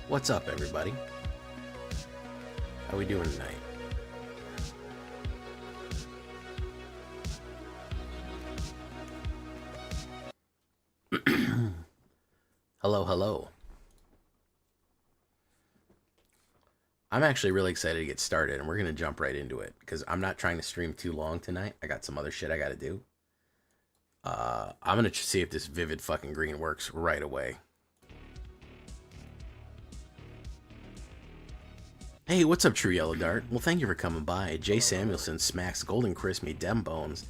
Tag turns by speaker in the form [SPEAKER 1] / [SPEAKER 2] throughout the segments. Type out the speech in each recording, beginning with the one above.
[SPEAKER 1] What's up, everybody? How we doing tonight? Hello, hello. I'm actually really excited to get started, and we're going to jump right into it, because I'm not trying to stream too long tonight. I got some other shit I got to do. I'm going to see if this Vivid fucking Green works right away. Hey, what's up, True Yellow Dart? Well, thank you for coming by. Jay Samuelson, Smacks, Golden Crispy, Dem Bones,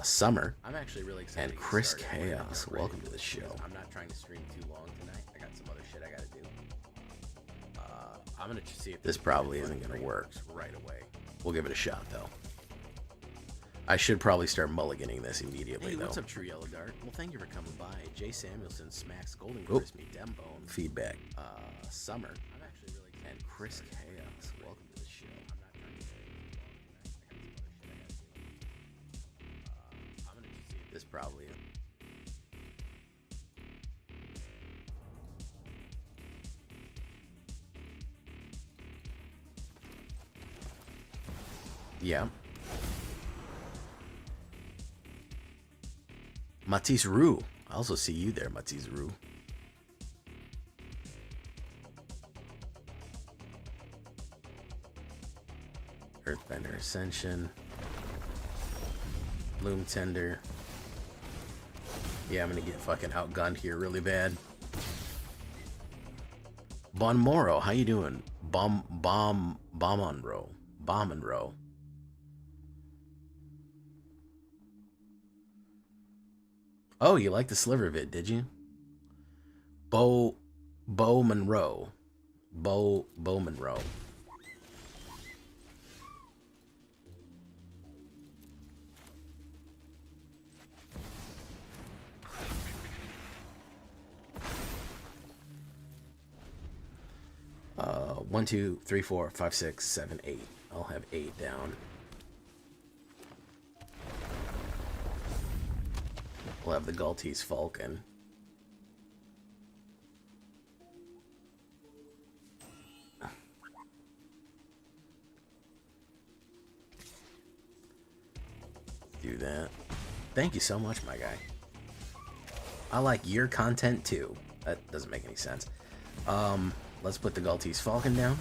[SPEAKER 1] Summer, I'm actually really excited, and Chris Chaos. Welcome to the show. I'm not trying to stream too long tonight. I got some other shit I gotta do. I'm gonna see if this probably isn't gonna work right away. We'll give it a shot, though. I should probably start mulliganing this immediately, though. What's up, True Yellow Dart? Well, thank you for coming by. Jay Samuelson, Smacks, Golden Crispy, Dem Bones, Feedback, Summer, I'm actually really excited, and Chris Chaos. Welcome to the show. I'm not trying to stream too long tonight. I got some other shit I gotta do. I'm gonna see if this probably is. Yeah. Matisse Rue. I also see you there, Matisse Rue. Earthbender Ascension. Bloom Tender. Yeah, I'm gonna get fucking outgunned here really bad. Bon Moro, how you doing? Bomb on row. Bomb and row. Oh, you like the sliver vid, did you? Bo Monroe. Bo Monroe. One, 2, 3, 4, 5, 6, 7, 8. I'll have 8 down. We'll have the Galtese Falcon. Do that. Thank you so much, my guy. I like your content too. That doesn't make any sense. Let's put the Galtese Falcon down.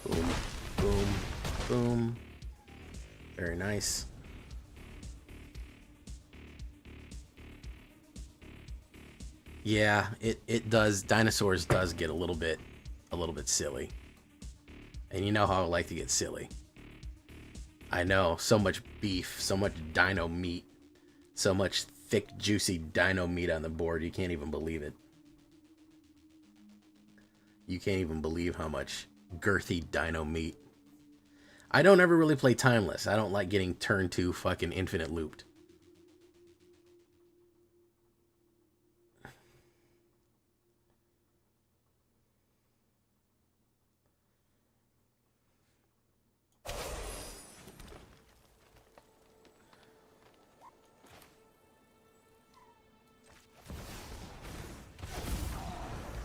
[SPEAKER 1] Boom, boom, boom. Very nice. Yeah, it does. Dinosaurs does get a little bit silly. And you know how I like to get silly. I know, so much beef, so much dino meat, so much thick, juicy dino meat on the board, you can't even believe it. You can't even believe how much girthy dino meat. I don't ever really play Timeless. I don't like getting turn 2 fucking infinite looped.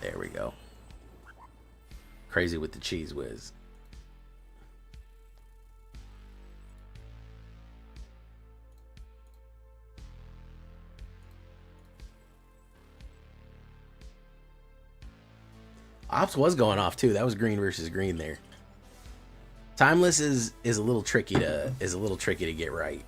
[SPEAKER 1] There we go. Crazy with the cheese whiz. Ops was going off too. That was green versus green there. Timeless is a little tricky to get right.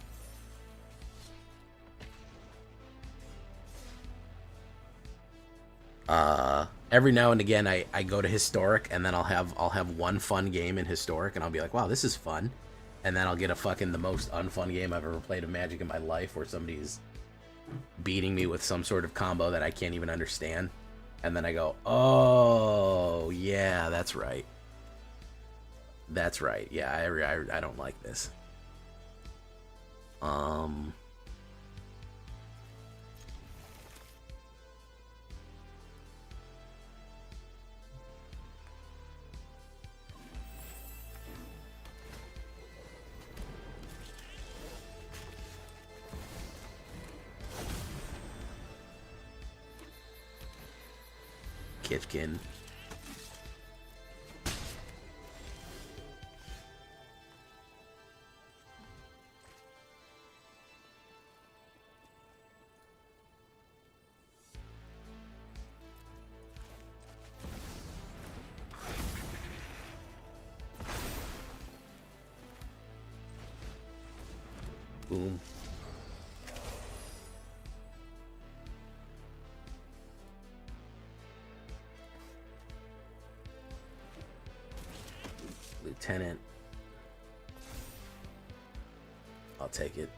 [SPEAKER 1] Every now and again I go to Historic, and then I'll have one fun game in Historic, and I'll be like, wow, this is fun. And then I'll get a fucking the most unfun game I've ever played of Magic in my life, where somebody's beating me with some sort of combo that I can't even understand. And then I go, oh, yeah, that's right. That's right. Yeah, I don't like this. Kifkin. Boom. Lieutenant. I'll take it.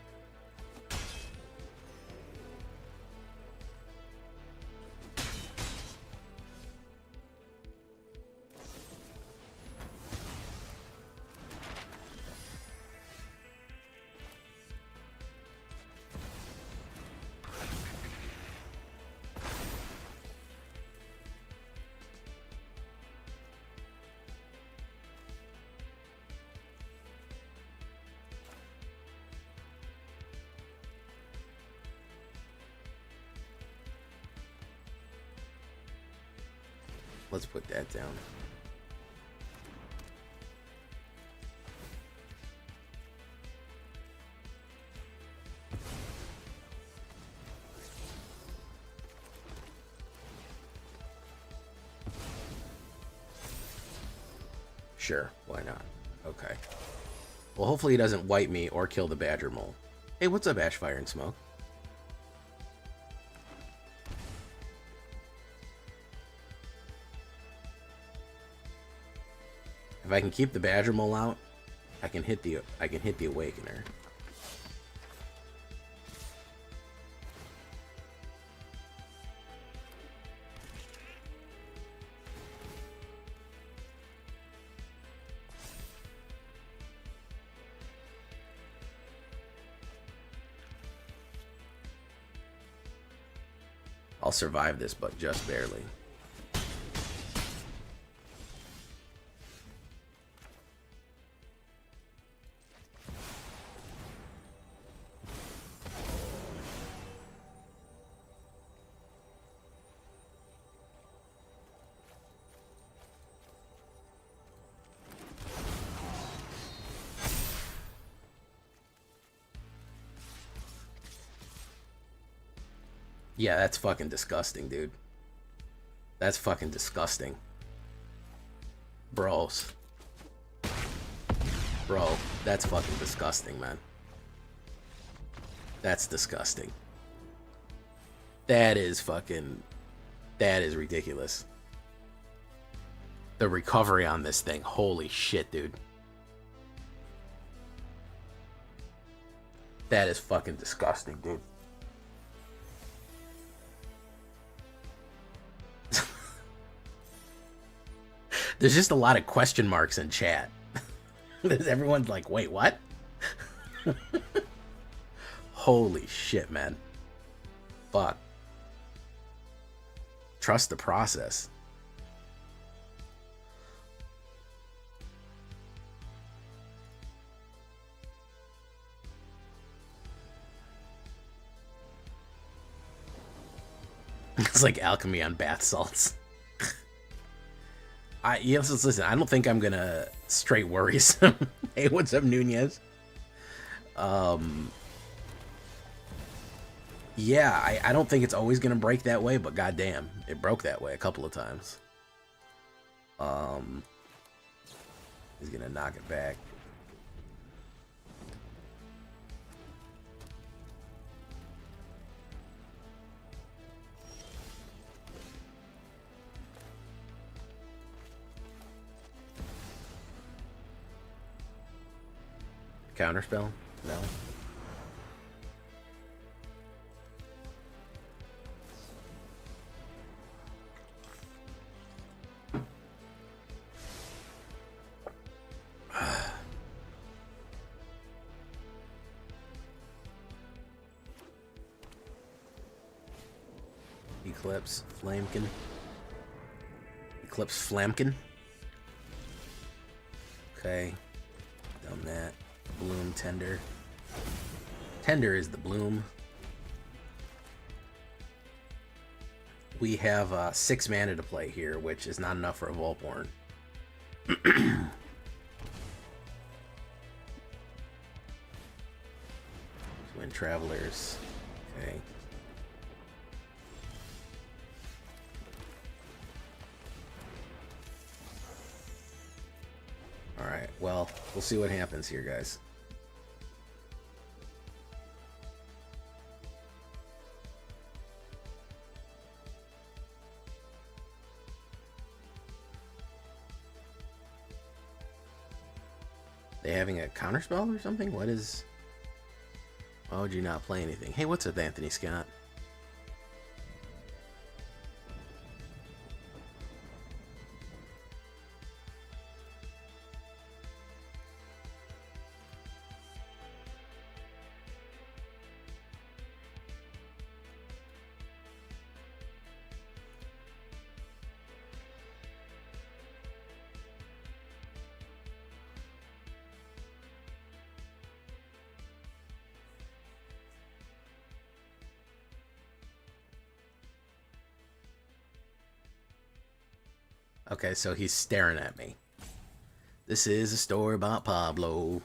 [SPEAKER 1] Let's put that down. Sure, why not? Okay. Well, hopefully he doesn't wipe me or kill the badger mole. Hey, what's up, Ashfire and Smoke? If I can keep the badger mole out, I can hit the awakener. I'll survive this, but just barely. Yeah, that's fucking disgusting, dude. That's fucking disgusting. Bros. Bro, that's fucking disgusting, man. That's disgusting. That is fucking... That is ridiculous. The recovery on this thing, holy shit, dude. That is fucking disgusting, dude. There's just a lot of question marks in chat. Everyone's like, wait, what? Holy shit, man. Fuck. Trust the process. It's like alchemy on bath salts. Yes, listen, I don't think I'm gonna straight worrisome. Hey, what's up, Nunez? Yeah, I don't think it's always gonna break that way, but goddamn, it broke that way a couple of times. He's gonna knock it back. Counterspell? No. Eclipse Flamkin. Eclipse Flamkin. Okay. Done that. Bloom Tender. Tender is the bloom. We have 6 mana to play here, which is not enough for a Volborn. Wind Travelers. Okay. Alright, well, we'll see what happens here, guys. They having a counterspell or something? What is... Why would you not play anything? Hey, what's up, Anthony Scott? Okay, so he's staring at me. This is a story about Pablo.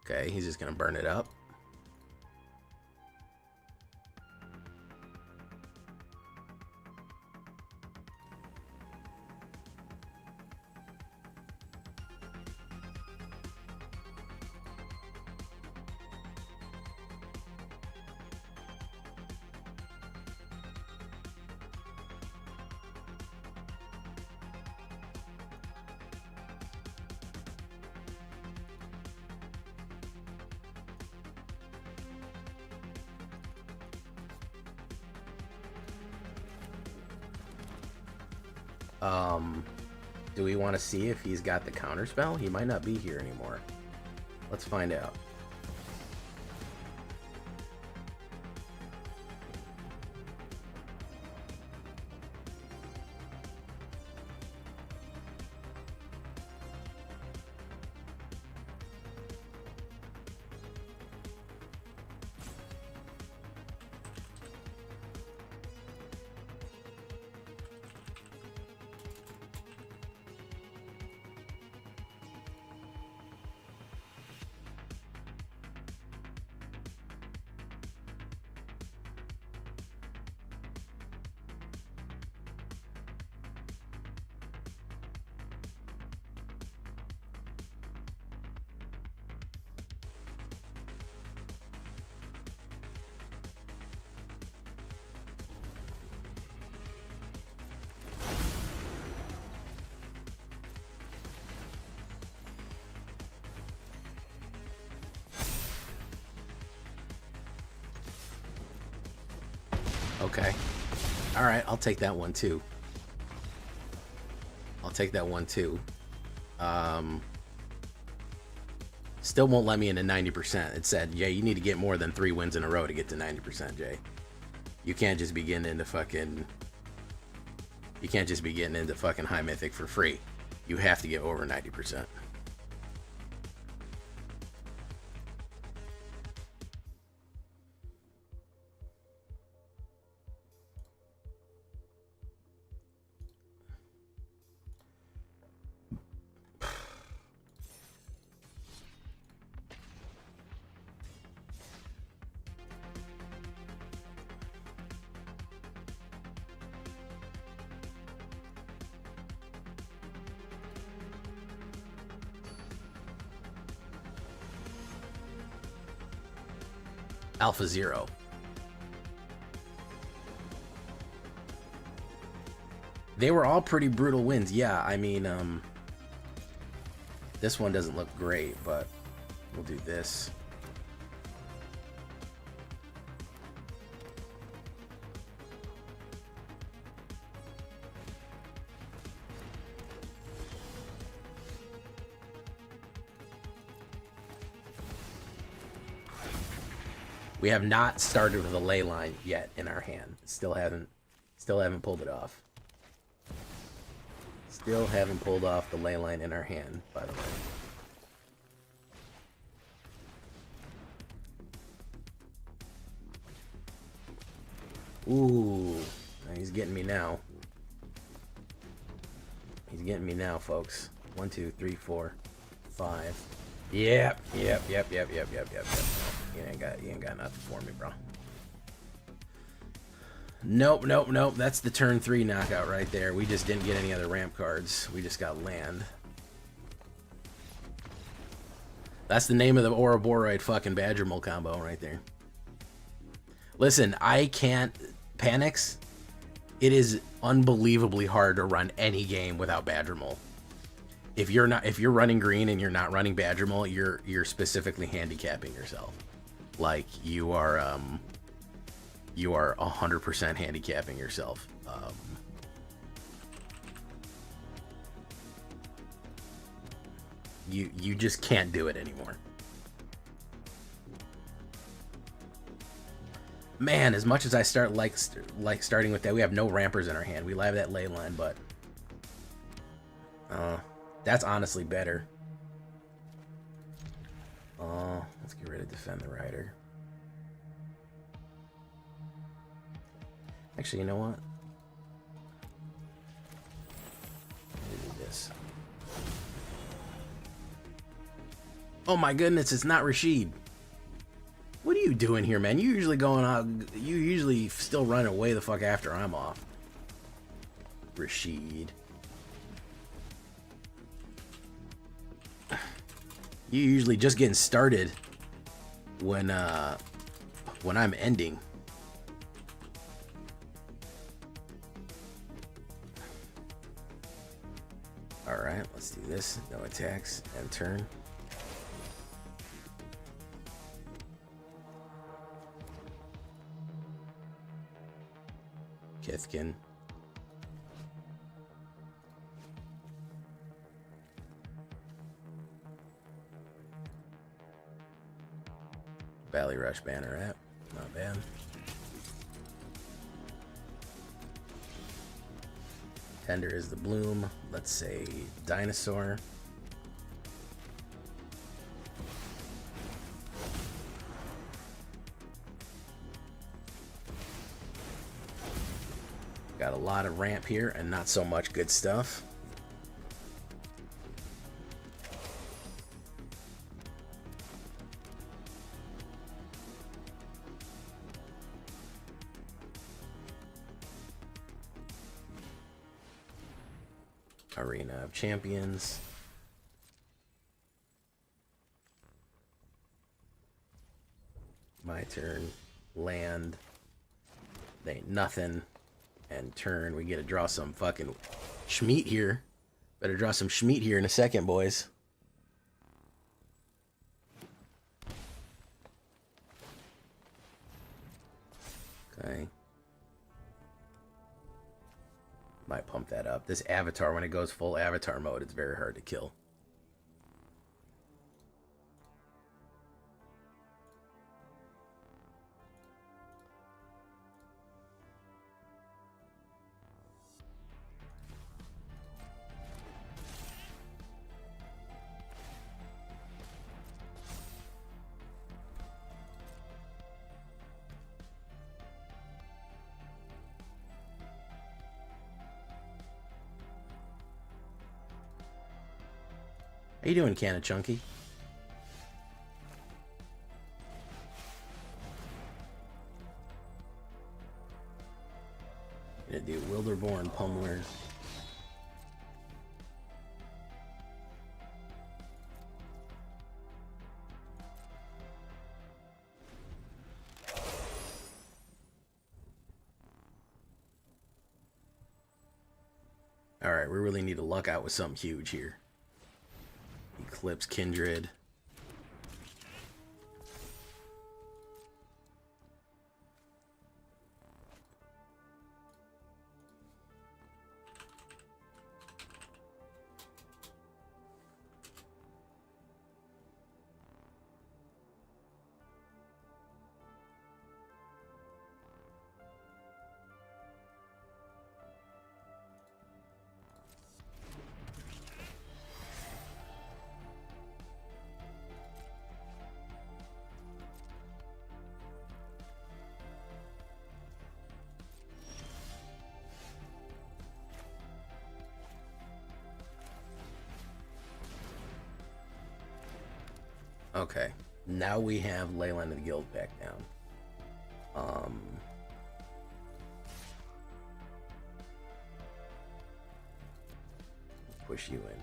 [SPEAKER 1] Okay, he's just gonna burn it up. Do we want to see if he's got the counterspell? He might not be here anymore. Let's find out. Okay. Alright, I'll take that one too. I'll take that one too. Still won't let me into 90%. It said, yeah, you need to get more than 3 wins in a row to get to 90%, Jay. You can't just be getting into fucking... You can't just be getting into fucking high mythic for free. You have to get over 90%. Alpha Zero. They were all pretty brutal wins. Yeah, I mean, this one doesn't look great, but We'll do this. We have not started with a ley line yet in our hand. Still haven't pulled it off. Still haven't pulled off the ley line in our hand, by the way. Ooh, he's getting me now. He's getting me now, folks. 1, 2, 3, 4, 5. Yep. You ain't got nothing for me, bro. Nope. That's the turn 3 knockout right there. We just didn't get any other ramp cards. We just got land. That's the name of the Ouroboros fucking Badgermole combo right there. Listen, I can't... Panics? It is unbelievably hard to run any game without Badgermole. If you're running green and you're not running Badgermole, you're specifically handicapping yourself. Like you are 100% handicapping yourself. You just can't do it anymore. Man, as much as I start like starting with that, we have no rampers in our hand. We have that ley line, but that's honestly better. Let's get rid of Defend the Rider. Actually, you know what? Let me do this. Oh my goodness, it's not Rashid. What are you doing here, man? You usually going out. You usually still running way the fuck after I'm off. Rashid. You usually just getting started when I'm ending. All right, let's do this. No attacks and turn. Kithkin. Valley Rush Banneret. Not bad. Tender is the Bloom. Let's say Dinosaur. Got a lot of ramp here and not so much good stuff. Arena of Champions. My turn. Land. They ain't nothing. And turn. We get to draw some fucking Schmeat here. Better draw some Schmeat here in a second, boys. Okay. Might pump that up. This Avatar, when it goes full Avatar mode, it's very hard to kill. How you doing, Canna Chunky? Gonna do Wilderborn Pummelers. Alright, we really need to luck out with something huge here. Eclipse Kindred. Okay. Now we have Leyline of the Guild back down. Push you in.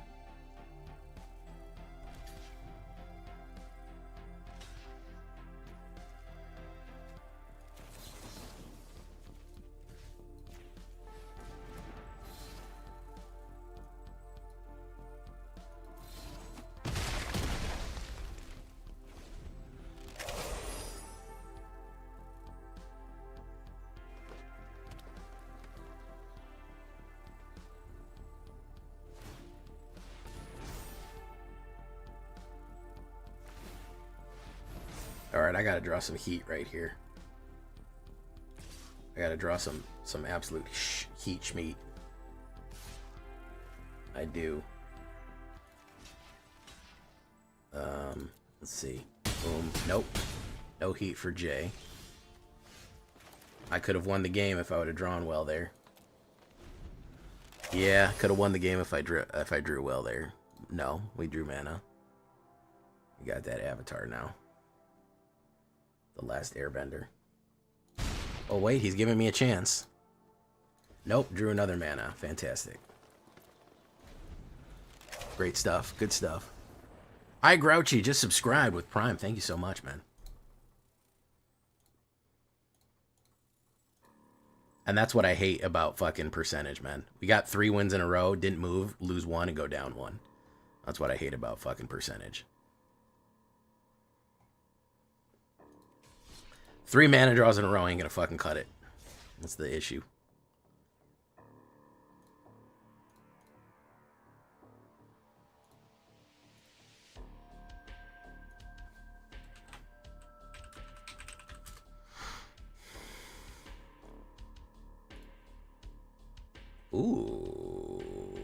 [SPEAKER 1] Alright, I gotta draw some heat right here. I gotta draw some absolute heat schmeat. I do. Let's see. Boom. Nope. No heat for Jay. I could have won the game if I would have drawn well there. Yeah, could have won the game if I drew well there. No, we drew mana. We got that avatar now. The last airbender. Oh wait, he's giving me a chance. Nope, drew another mana. Fantastic. Great stuff. Good stuff. Hi Grouchy, just subscribed with Prime. Thank you so much, man. And that's what I hate about fucking percentage, man. We got 3 wins in a row, didn't move, lose 1 and go down 1. That's what I hate about fucking percentage. 3 mana draws in a row ain't gonna fucking cut it. That's the issue. Ooh.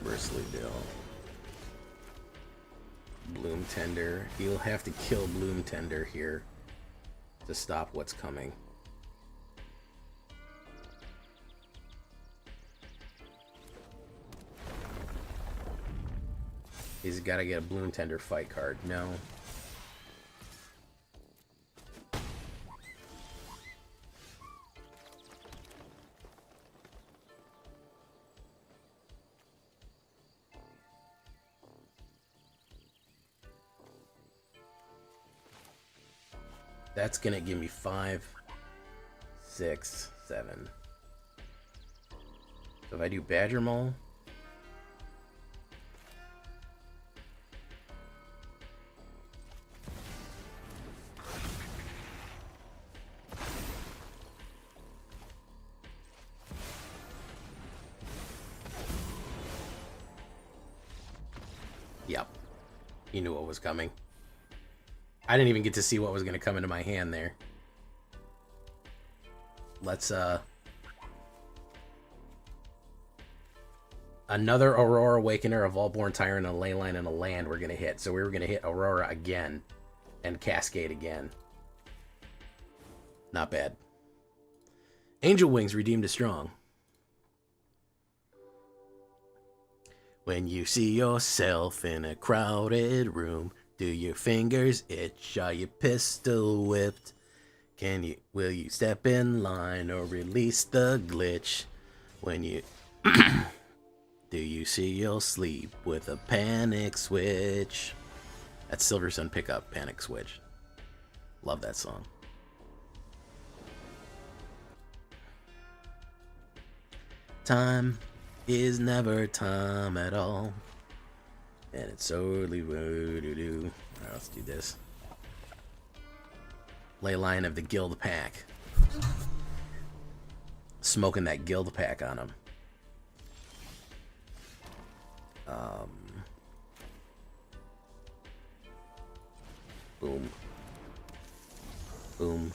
[SPEAKER 1] Bristly Bill. Bloom Tender. He'll have to kill Bloom Tender here to stop what's coming. He's got to get a Bloom Tender fight card. No. That's gonna give me 5, 6, 7. So if I do Badger Mole, yep, he knew what was coming. I didn't even get to see what was going to come into my hand there. Let's, another Aurora Awakener, a Vaultborn Tyrant, a Leyline, and a land we're going to hit. So we were going to hit Aurora again and Cascade again. Not bad. Angel Wings redeemed as strong. When you see yourself in a crowded room, do your fingers itch? Are you pistol whipped? Will you step in line or release the glitch? When you do you see your sleep with a panic switch? That's Silver Sun Pickup, Panic Switch. Love that song. Time is never time at all. And it's solely woo-doo-doo. Alright, let's do this. Leyline of the Guild Pack. Smoking that Guild Pack on him. Boom. Boom.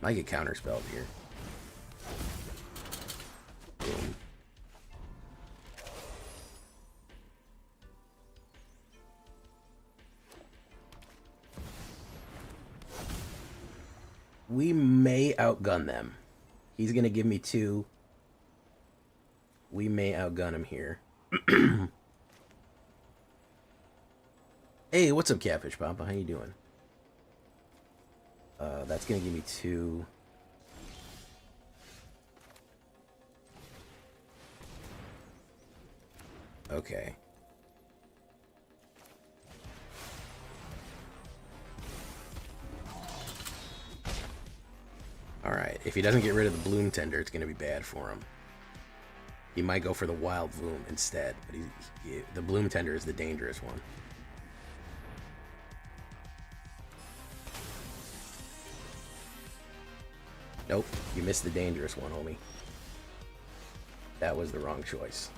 [SPEAKER 1] I get counterspelled here. Boom. We may outgun them. He's going to give me 2. We may outgun him here. Hey, what's up, Catfish Papa? How you doing? That's going to give me 2. Okay. Alright, if he doesn't get rid of the Bloom Tender, it's going to be bad for him. He might go for the Wild Bloom instead, but the Bloom Tender is the dangerous one. Nope, you missed the dangerous one, homie. That was the wrong choice.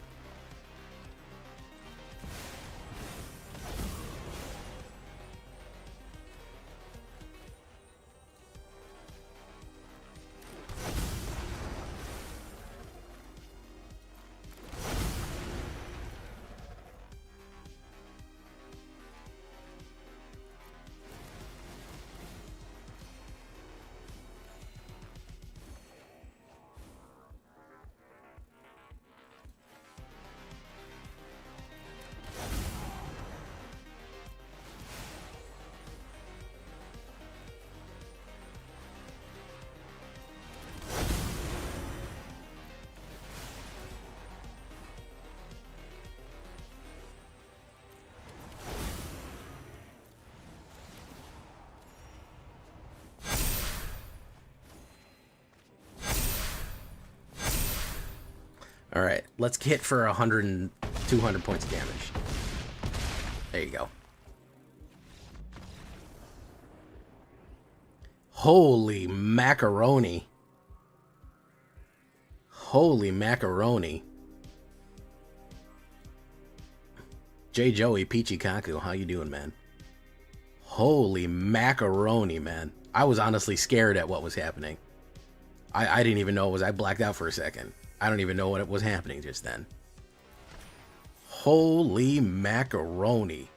[SPEAKER 1] Alright, let's hit for 100 and 200 points of damage. There you go. Holy macaroni. Holy macaroni. J. Joey, Peachy Kaku, how you doing, man? Holy macaroni, man. I was honestly scared at what was happening. I didn't even know it was... I blacked out for a second. I don't even know what was happening just then. Holy macaroni.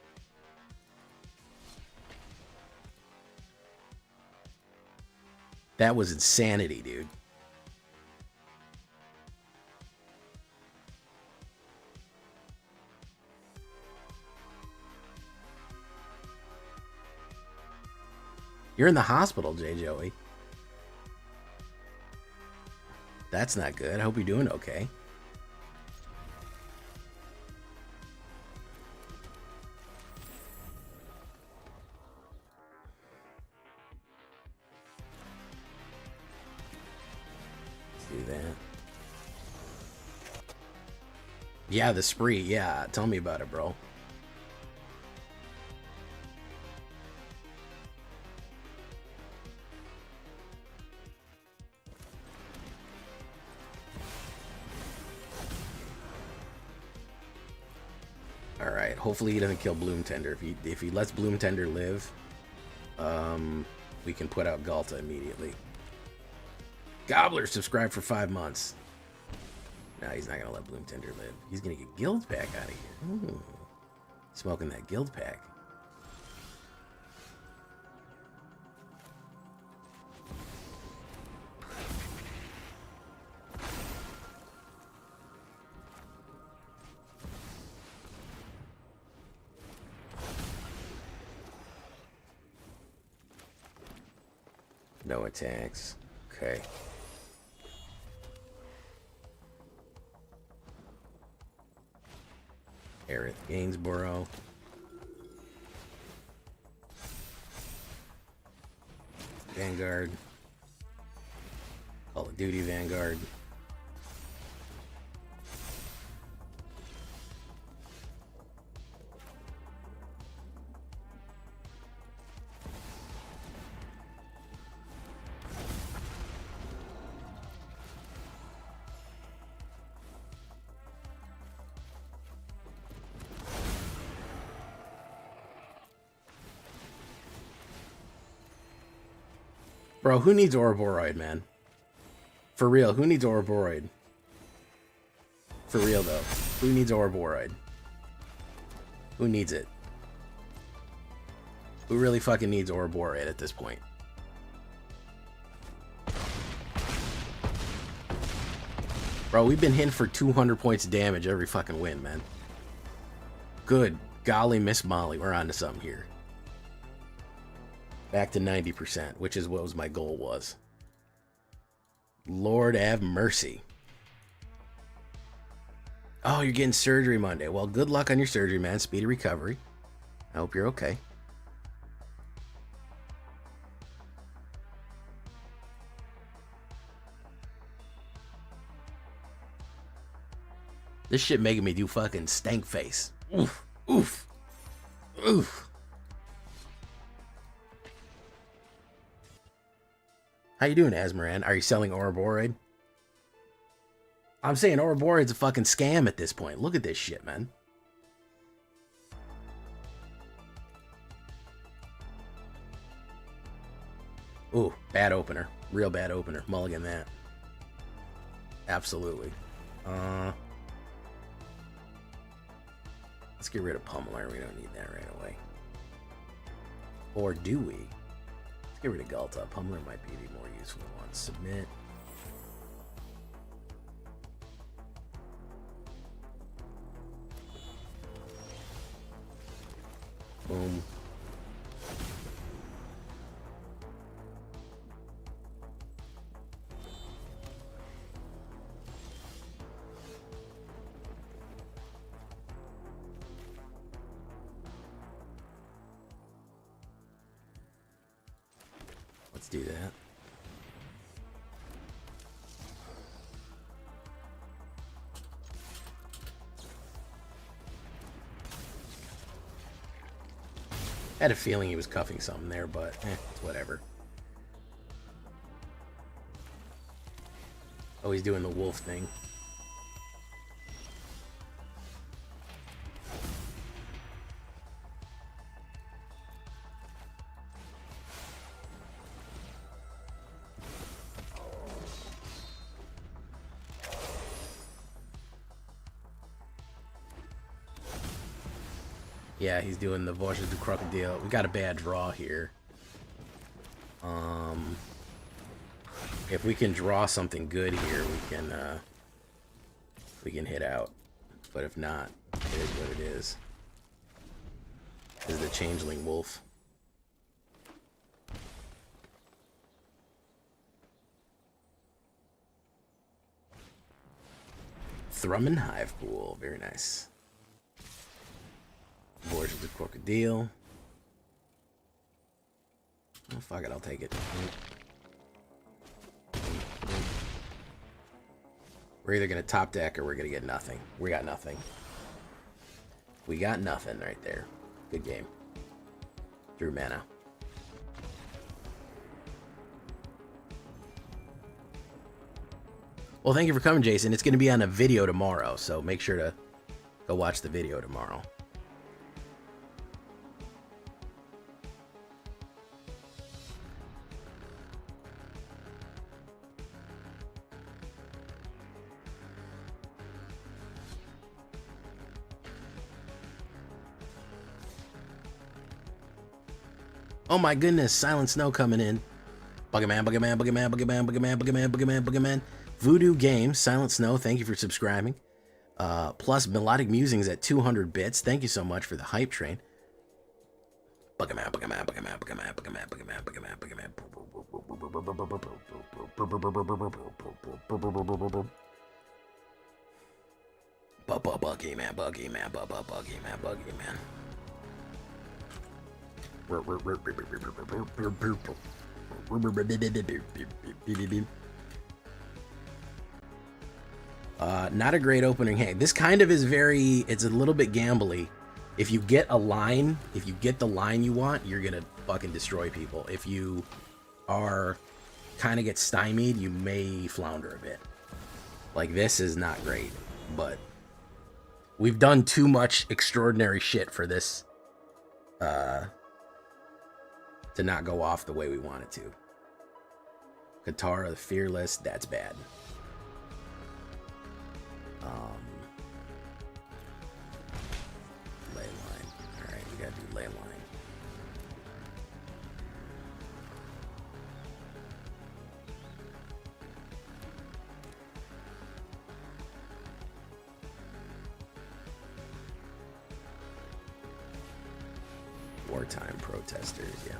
[SPEAKER 1] That was insanity, dude. You're in the hospital, J. Joey. That's not good. I hope you're doing okay. Let's do that. Yeah, the spree. Yeah, tell me about it, bro. Alright, hopefully he doesn't kill Bloom Tender. If he lets Bloom Tender live, we can put out Galta immediately. Gobbler subscribed for 5 months. No, he's not going to let Bloom Tender live. He's going to get Guild Pack out of here. Ooh. Smoking that Guild Pack. No attacks. Okay. Aerith Gainsborough. Vanguard. Call of Duty Vanguard. Bro, who needs Ouroboros, man? For real, who needs Ouroboros? For real, though. Who needs Ouroboros? Who needs it? Who really fucking needs Ouroboros at this point? Bro, we've been hitting for 200 points of damage every fucking win, man. Good golly, Miss Molly. We're on to something here. Back to 90%, which is what was my goal was. Lord have mercy. Oh, you're getting surgery Monday. Well, good luck on your surgery, man. Speedy recovery. I hope you're okay. This shit making me do fucking stank face. Oof. Oof. Oof. How you doing, Asmaran? Are you selling Ouroboros? I'm saying Ouroboros is a fucking scam at this point. Look at this shit, man. Ooh, bad opener. Real bad opener. Mulligan that. Absolutely. Let's get rid of Pummeler. We don't need that right away. Or do we? Let's get rid of Galta. Pummeler might be the more useful one. Submit. Boom. Let's do that. I had a feeling he was cuffing something there, but it's whatever. Oh, he's doing the wolf thing. Yeah, he's doing the Voices du Crocodile. We got a bad draw here. If we can draw something good here, we can hit out. But if not, it is what it is. This is the Changeling Wolf. Thrumming Hive Pool, very nice. Voices du Crocodile. Oh, fuck it, I'll take it. We're either going to top deck or we're going to get nothing. We got nothing. We got nothing right there. Good game. Drew mana. Well, thank you for coming, Jason. It's going to be on a video tomorrow, so make sure to go watch the video tomorrow. Oh my goodness, Silent Snow coming in. Buggerman, Buggerman, Buggerman, Buggerman, Buggerman, Buggerman, Buggerman, Buggerman. Voodoo Games, Silent Snow, thank you for subscribing. Plus Melodic Musings at 200 bits. Thank you so much for the hype train. Buggerman, Buggerman, Buggerman, Buggerman, Buggerman, Buggerman, Buggerman, Buggerman. Buggy man, Buggy man, Buggy man, Buggy man. Not a great opening hand. This kind of is it's a little bit gambly. If you get a line, if you get the line you want, you're gonna fucking destroy people. If you are kind of get stymied, you may flounder a bit. Like, this is not great, but we've done too much extraordinary shit for this to not go off the way we want it to. Katara the Fearless, that's bad. Ley line. Alright, we gotta do ley line. Wartime protesters, yeah.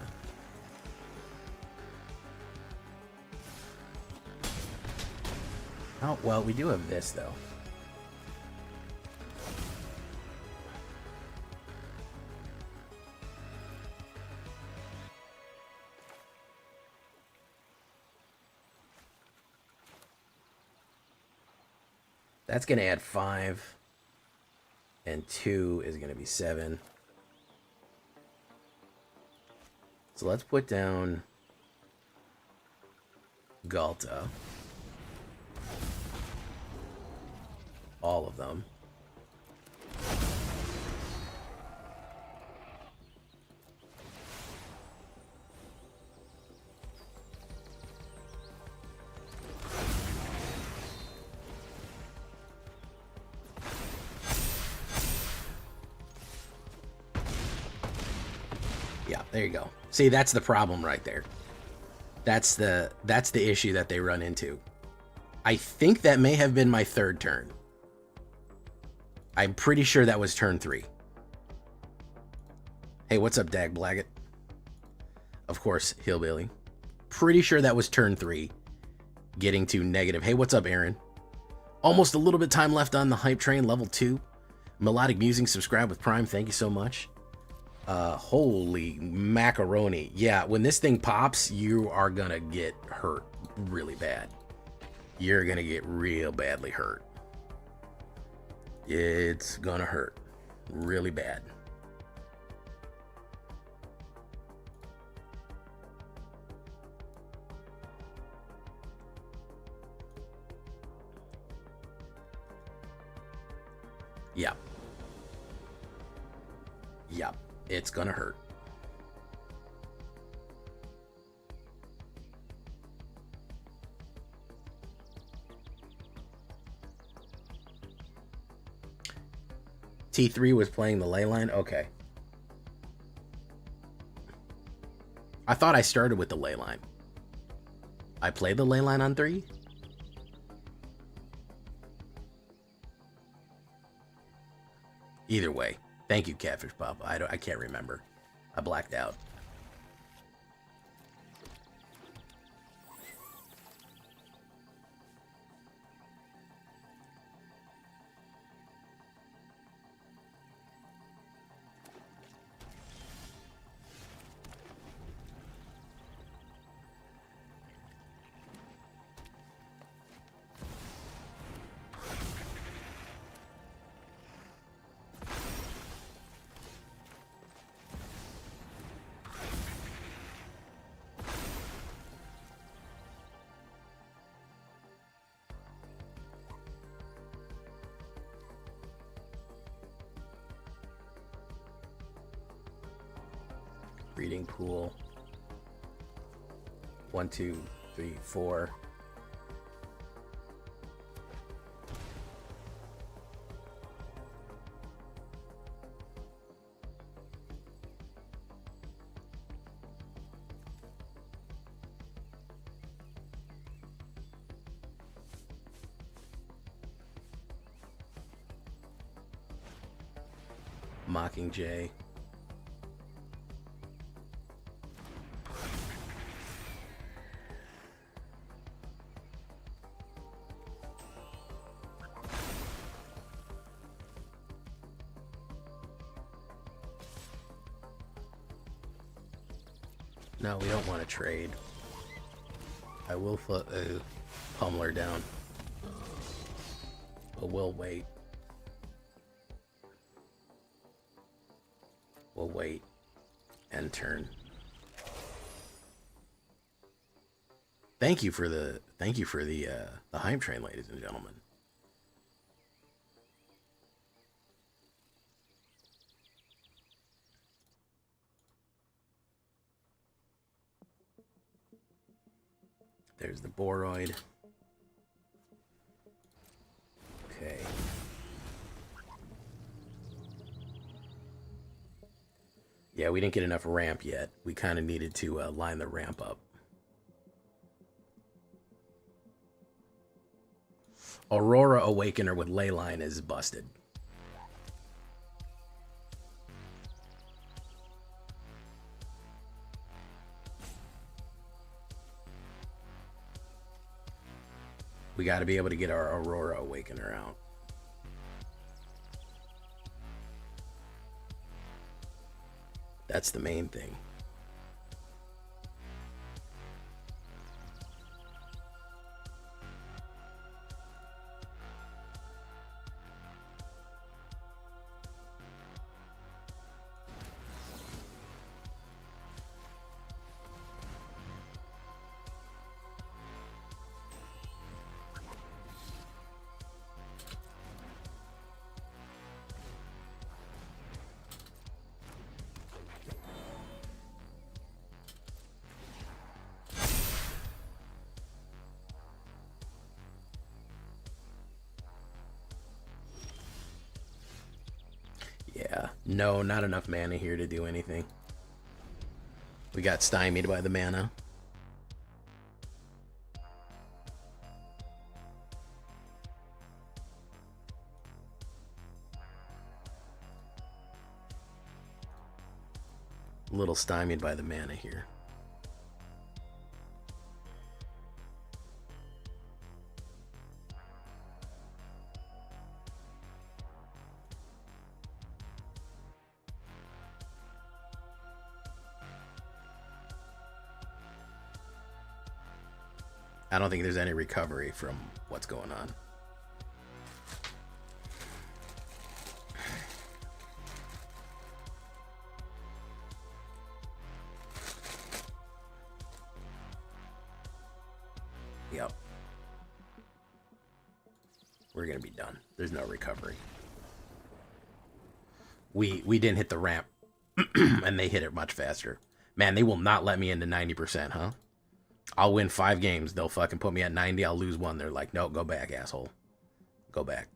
[SPEAKER 1] Oh, well, we do have this, though. That's going to add 5. And 2 is going to be 7. So let's put down Galta. All of them. Yeah, there you go. See, that's the problem right there. That's the issue that they run into. I think that may have been my 3rd turn. I'm pretty sure that was turn 3. Hey, what's up, Dag Blaggett? Of course, Hillbilly. Pretty sure that was turn 3. Getting to negative. Hey, what's up, Aaron? Almost a little bit time left on the hype train, level 2. Melodic Musing, subscribe with Prime. Thank you so much. Holy macaroni. Yeah, when this thing pops, you are gonna get hurt really bad. You're gonna get real badly hurt. It's gonna hurt really bad. Yeah. Yeah, it's gonna hurt. T3 was playing the ley line? Okay. I thought I started with the ley line. I played the ley line on 3? Either way. Thank you, Catfish Pop. I can't remember. I blacked out. Breeding pool. 1, 2, 3, 4. Mockingjay. No, we don't want to trade. I will put a pummeler down. But we'll wait. We'll wait and turn. Thank you for the hype train, ladies and gentlemen. There's the Boroid. Okay. Yeah, we didn't get enough ramp yet. We kind of needed to line the ramp up. Aurora Awakener with Leyline is busted. We got to be able to get our Aurora Awakener out. That's the main thing. Yeah, no, not enough mana here to do anything. We got stymied by the mana. A little stymied by the mana here. I don't think there's any recovery from what's going on. Yep. We're gonna be done. There's no recovery. We didn't hit the ramp, and they hit it much faster. Man, they will not let me into 90%, huh? I'll win 5 games. They'll fucking put me at 90. I'll lose 1. They're like, no, go back, asshole. Go back.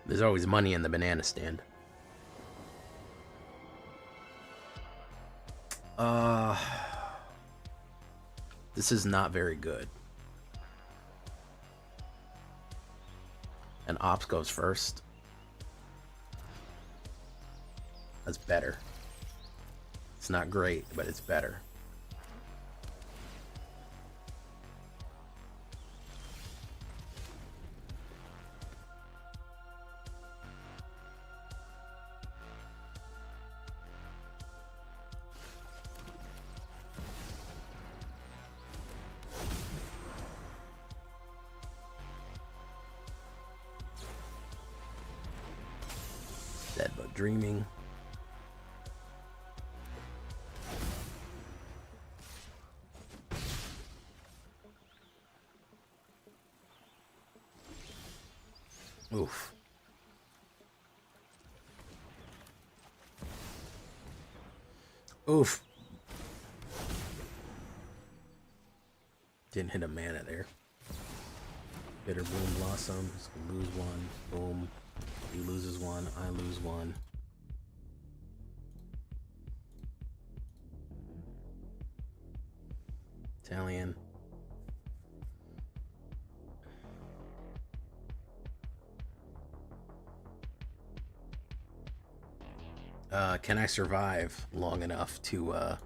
[SPEAKER 1] There's always money in the banana stand. This is not very good. And Ops goes first. That's better. It's not great, but it's better. Dead but dreaming. Oof. Oof. Didn't hit a mana there. Bitter Bloom Blossoms. Lose 1. Boom. He loses 1. I lose 1. Italian. Can I survive long enough to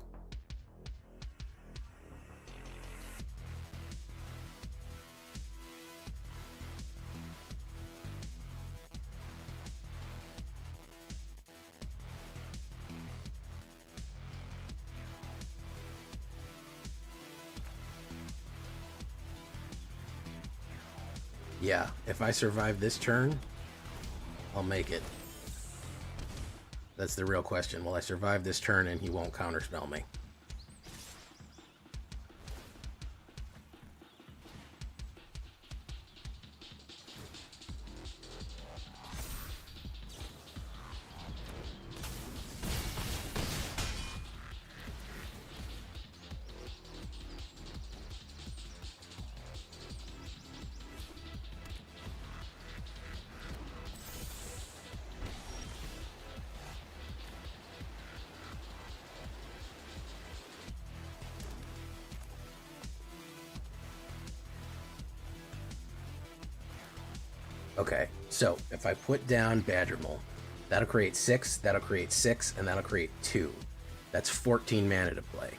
[SPEAKER 1] yeah, if I survive this turn, I'll make it. That's the real question. Will I survive this turn and he won't counterspell me? Okay, so if I put down Badgermole, that'll create 6, that'll create 6, and that'll create 2. That's 14 mana to play.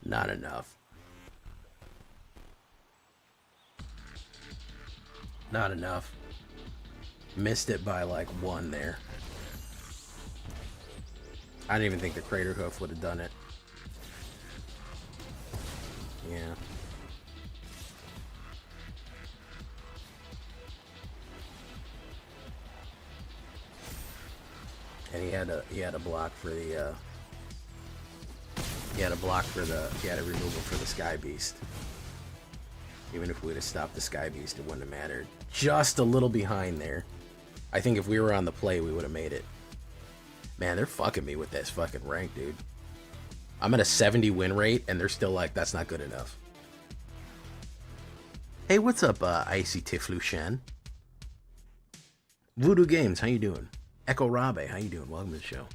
[SPEAKER 1] Not enough. Not enough. Missed it by like 1 there. I didn't even think the Crater Hoof would have done it. Yeah. And he had a block for the he had a removal for the Sky Beast. Even if we would have stopped the Sky Beast, it wouldn't have mattered. Just a little behind there. I think if we were on the play, we would have made it. Man, they're fucking me with this fucking rank, dude. I'm at a 70 win rate, and they're still like, that's not good enough. Hey, what's up, Icy Tiflushan? Voodoo Games, how you doing? Echo Rabe, how you doing? Welcome to the show.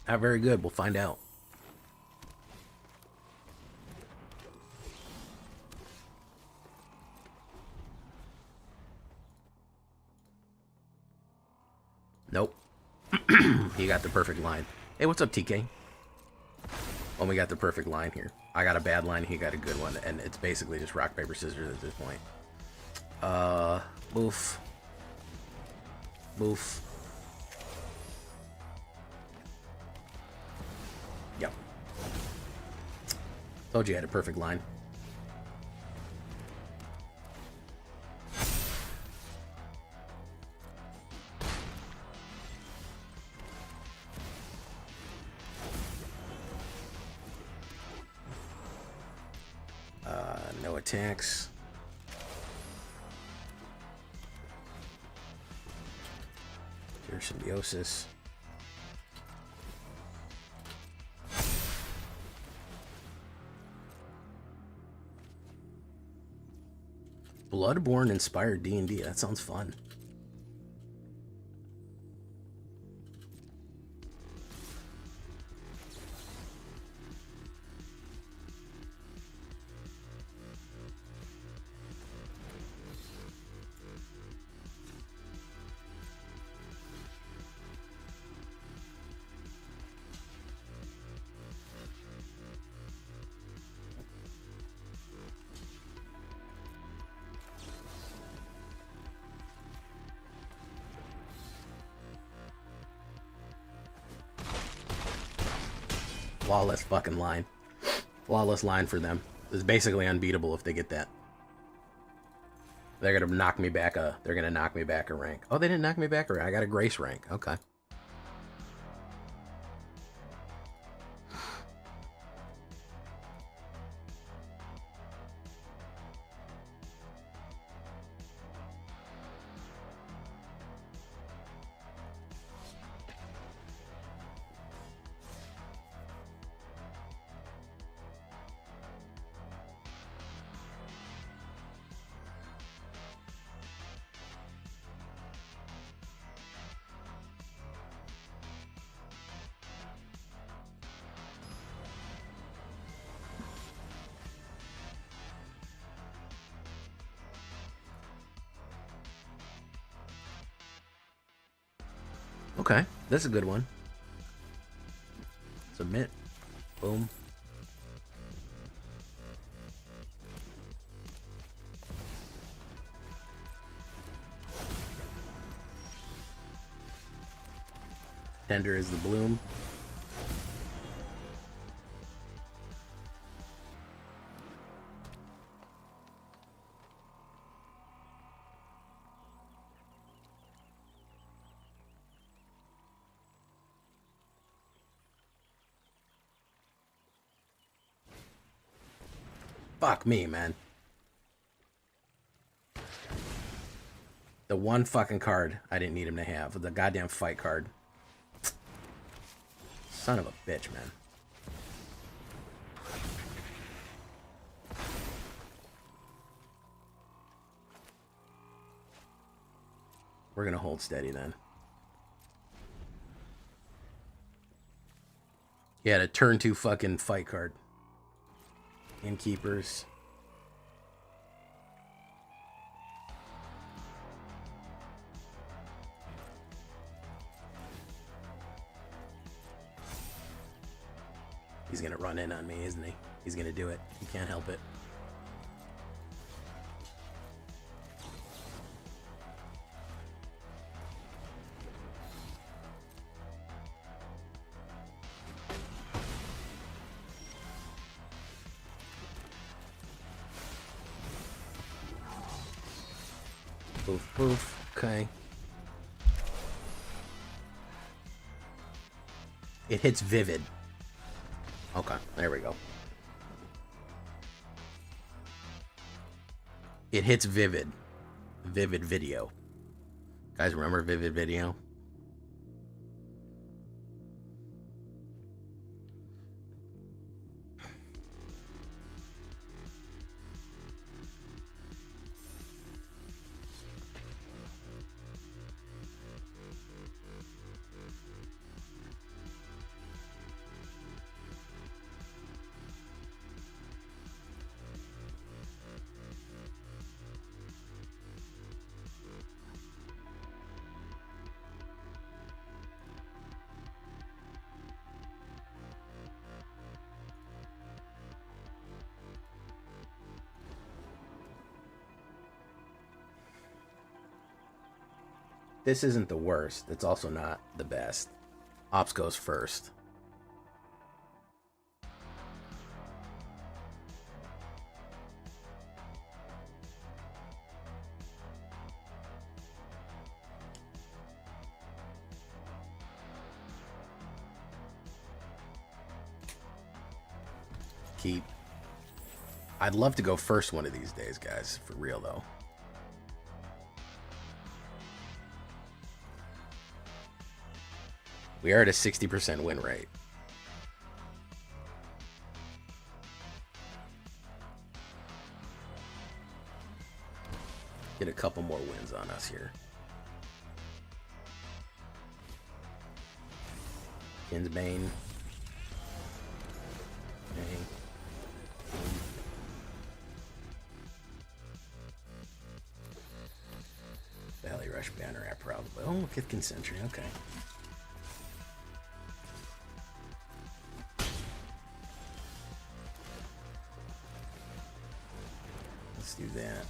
[SPEAKER 1] Not very good. We'll find out. Nope. He got the perfect line. Hey, what's up, TK? Well, we got the perfect line here. I got a bad line. He got a good one. And it's basically just rock, paper, scissors at this point. Boof. Boof. Yep. Told you I had a perfect line. No attacks. Pure Symbiosis. Bloodborne inspired D&D. That sounds fun. Flawless fucking line. Flawless line for them. It's basically unbeatable if they get that. They're gonna knock me back a. They're gonna knock me back a rank. Oh, they didn't knock me back a rank. I got a grace rank. Okay. Okay, that's a good one. Submit. Boom. Tender is the bloom. Fuck me, man. The one fucking card I didn't need him to have. The goddamn fight card. Son of a bitch, man. We're gonna hold steady then. He had a turn 2 fucking fight card. Innkeepers. He's gonna run in on me, isn't he? He's gonna do it. He can't help it. Poof, poof. Okay. It hits vivid. Okay, there we go. It hits vivid. Vivid video. Guys, remember vivid video? This isn't the worst. It's also not the best. Ops goes first. Keep. I'd love to go first one of these days, guys. For real, though. We are at a 60% win rate. Get a couple more wins on us here. Kinsbane. Okay. Valley Rush banner app probably. Oh, look at Concentry. Okay. Let's do that.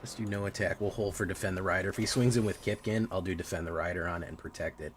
[SPEAKER 1] Let's do no attack. We'll hold for Defend the Rider. If he swings in with Kipkin, I'll do Defend the Rider on it and protect it.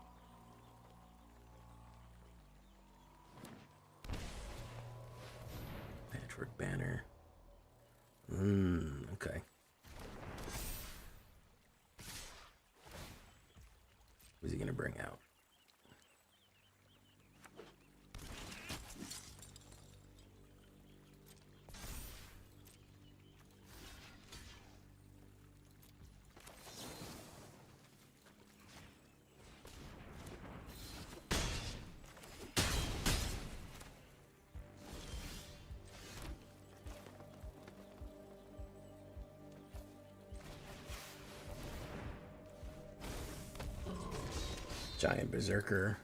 [SPEAKER 1] Giant Berserker.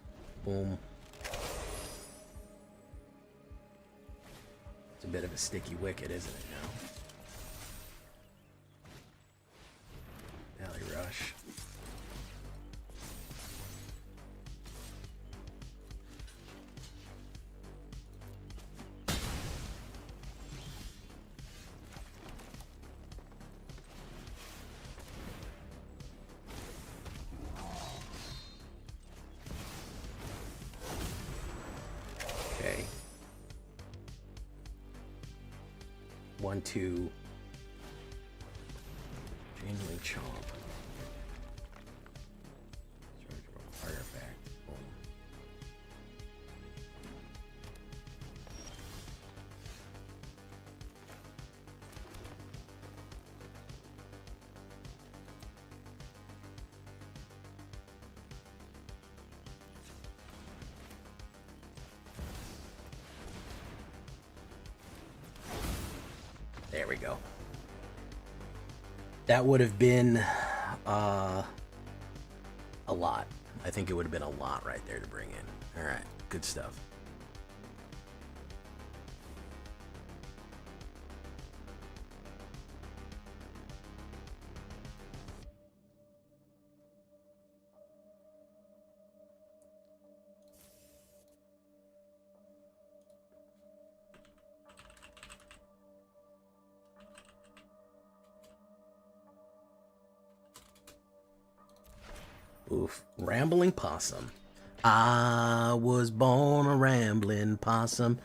[SPEAKER 1] Boom. It's a bit of a sticky wicket, isn't it now? Alley Rush. Okay. 1, 2. Changeling Chomp. Chargeable Artifact. Boom. There we go. That would have been a lot. I think it would have been a lot right there to bring in. All right, good stuff. Oof. Rambling Possum. I was born a rambling possum.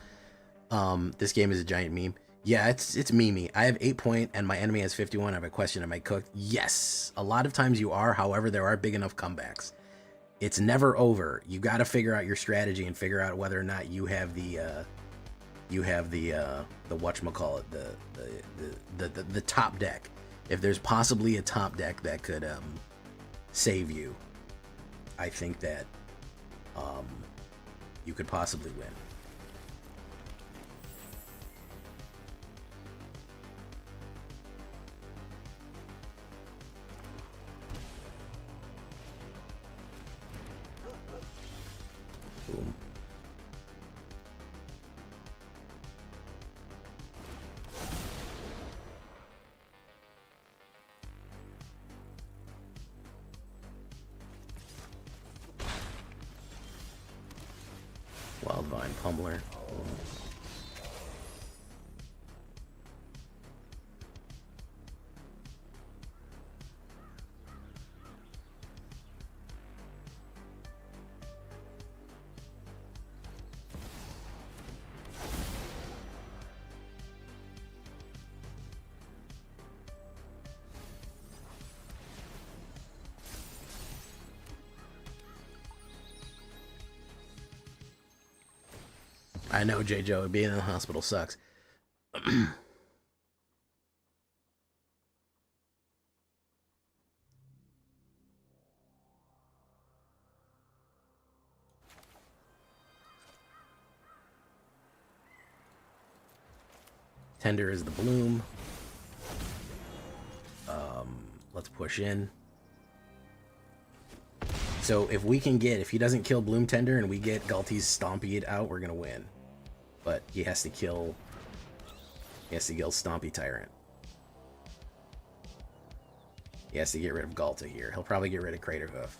[SPEAKER 1] This game is a giant meme. Yeah, it's memey. I have 8 point and my enemy has 51. I have a question. Am I cooked? Yes. A lot of times you are. However, there are big enough comebacks. It's never over. You got to figure out your strategy and figure out whether or not you have the whatchamacallit, the top deck. If there's possibly a top deck that could save you, I think that you could possibly win. Boom. Wildvine Pummeler. Boom. I know, J. Joe, being in the hospital sucks. Tender is the bloom. Let's push in. So if we can get, if he doesn't kill Bloom Tender and we get Galti's Stompy out, we're gonna win. But he has to kill Stompy Tyrant. He has to get rid of Galta here. He'll probably get rid of Craterhoof.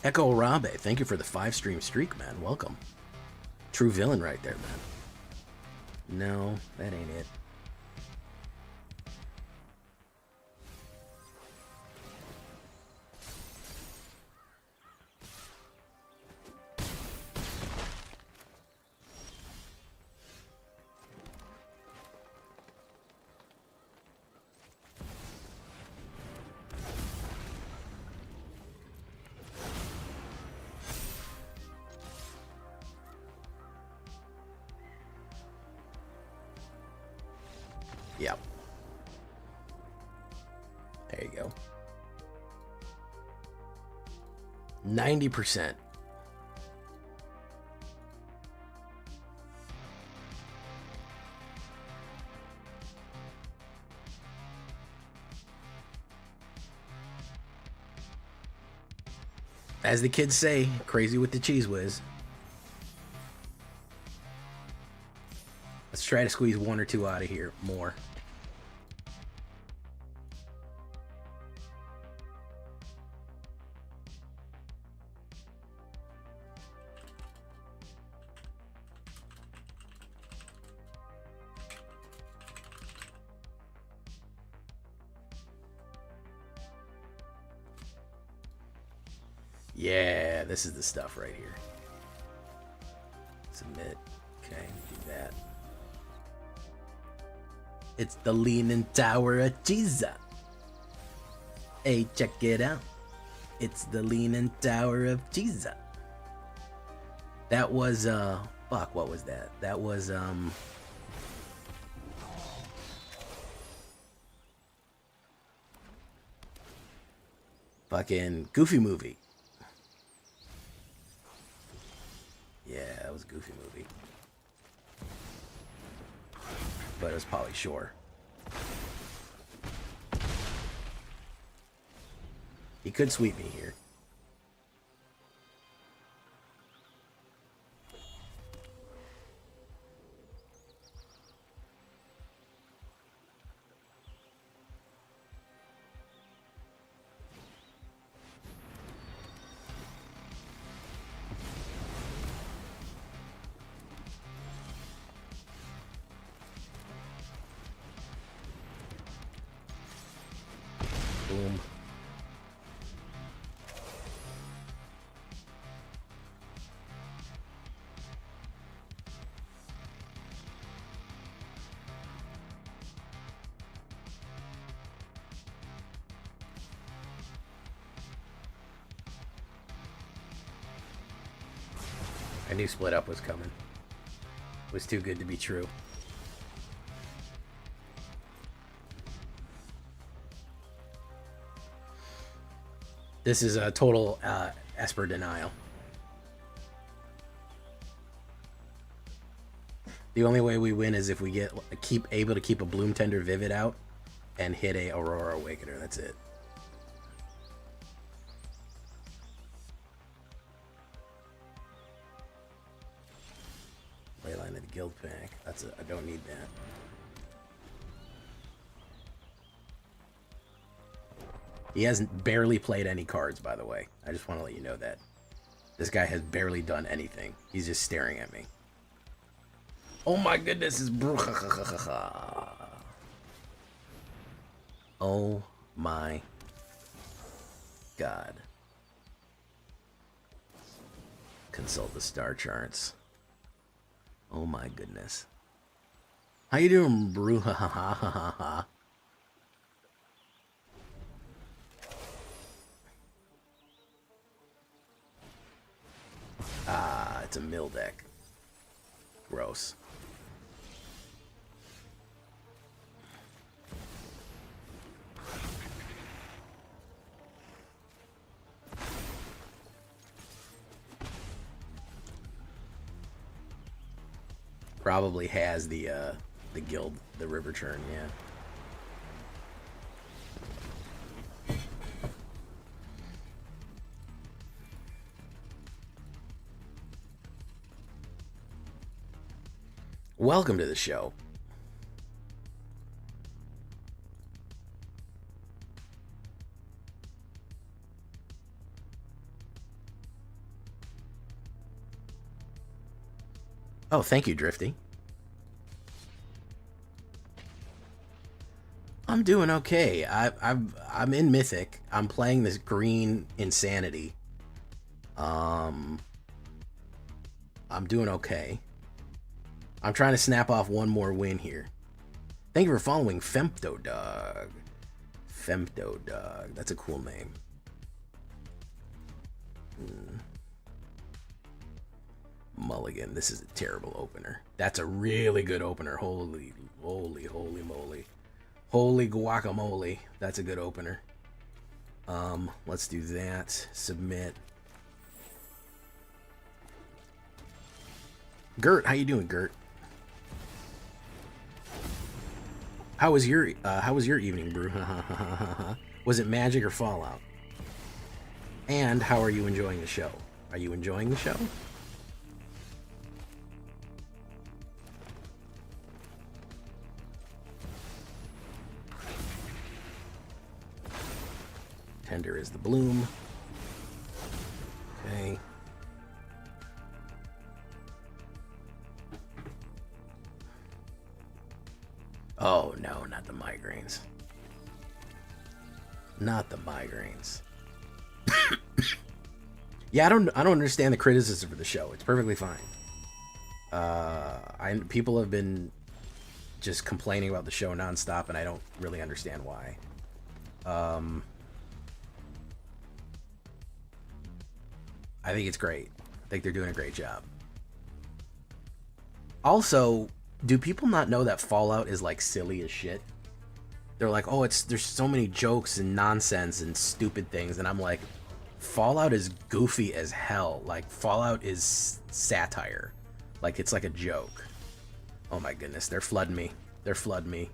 [SPEAKER 1] Echo Rabe, thank you for the 5-stream streak, man. Welcome. True villain right there, man. No, that ain't it. Yep. There you go. 90%. As the kids say, crazy with the cheese whiz. Let's try to squeeze one or two out of here more. Yeah, this is the stuff right here. Submit. Okay, do that. It's the Leaning Tower of Jesus. Hey, check it out. It's the Leaning Tower of Jesus. That was, fuck, what was that? That was, fucking Goofy movie. Yeah, that was a Goofy movie. But it was Pauly Shore. He could sweep me here. Boom. I knew split up was coming. It was too good to be true. This is a total Esper denial. The only way we win is if we get able to keep a Bloom Tender Vivid out and hit a Aurora Awakener. That's it. Leyline of the Guild Pack. That's it. I don't need that. He hasn't barely played any cards, by the way. I just want to let you know that. This guy has barely done anything. He's just staring at me. Oh my goodness, it's oh my god. Consult the star charts. Oh my goodness. How you doing, bro? Ah, it's a mill deck. Gross. Probably has the guild, the river churn, yeah. Welcome to the show. Oh, thank you, Drifty. I'm doing okay. I'm in Mythic. I'm playing this green Insanity. I'm doing okay. I'm trying to snap off one more win here. Thank you for following Femto Dog. Femto Dog. That's a cool name. Mulligan. This is a terrible opener. That's a really good opener. Holy moly. Holy guacamole. That's a good opener. Let's do that. Submit. Gert, how you doing, Gert? How was your evening, Brew? Was it Magic or Fallout? And how are you enjoying the show? Are you enjoying the show? Tender is the bloom. Okay. Oh no, not the migraines. Not the migraines. Yeah, I don't understand the criticism for the show. It's perfectly fine. People have been just complaining about the show nonstop, and I don't really understand why. I think it's great. I think they're doing a great job. Also, do people not know that Fallout is like silly as shit? They're like, oh, there's so many jokes and nonsense and stupid things, and I'm like, Fallout is goofy as hell. Like, Fallout is satire. Like, it's like a joke. Oh my goodness, they're flooding me. They're flooding me.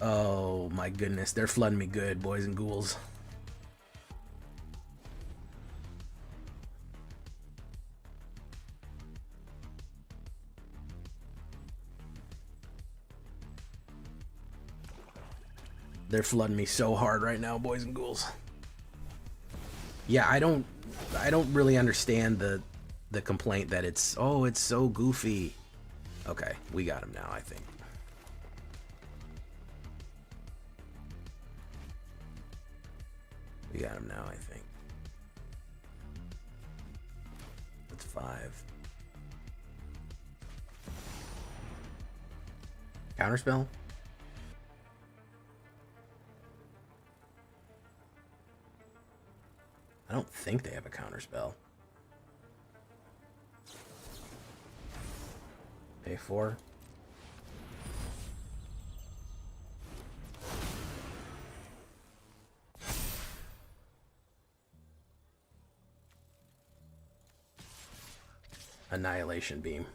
[SPEAKER 1] Oh my goodness, they're flooding me good, boys and ghouls. They're flooding me so hard right now, boys and ghouls. Yeah, I don't really understand the complaint that it's so goofy. Okay, we got him now, I think. We got him now, I think. That's 5. Counterspell? I don't think they have a counterspell. Pay 4. Annihilation Beam.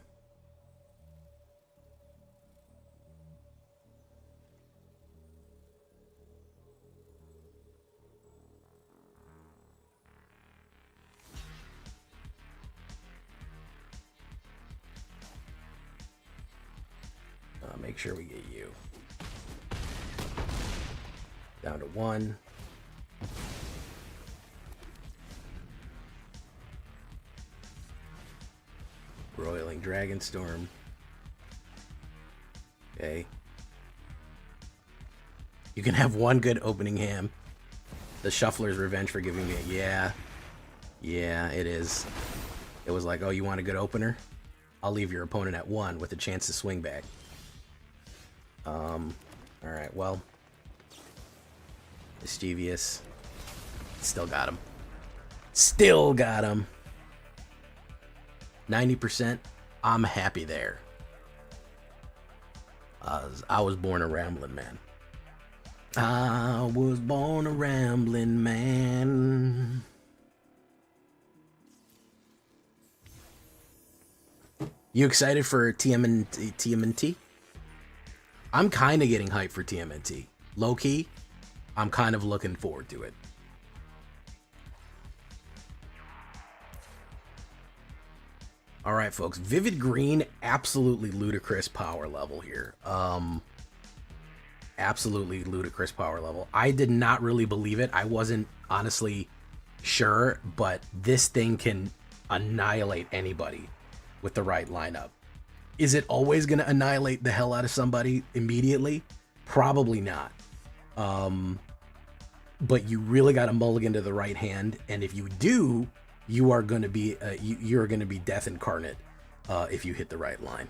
[SPEAKER 1] Make sure we get you. Down to 1. Roiling Dragonstorm. Okay. You can have one good opening hand. The Shuffler's Revenge for giving me a... Yeah, it is. It was like, oh, you want a good opener? I'll leave your opponent at 1 with a chance to swing back. Alright, well. Mischievous. Still got him. Still got him. 90%. I'm happy there. I was born a rambling man. I was born a rambling man. You excited for TMNT? I'm kind of getting hyped for TMNT. Low-key, I'm kind of looking forward to it. Alright, folks. Vivid Green, absolutely ludicrous power level here. Absolutely ludicrous power level. I did not really believe it. I wasn't honestly sure, but this thing can annihilate anybody with the right lineup. Is it always going to annihilate the hell out of somebody immediately? Probably not. But you really got to mulligan to the right hand, and if you do, you are going to be you're going to be death incarnate if you hit the right line.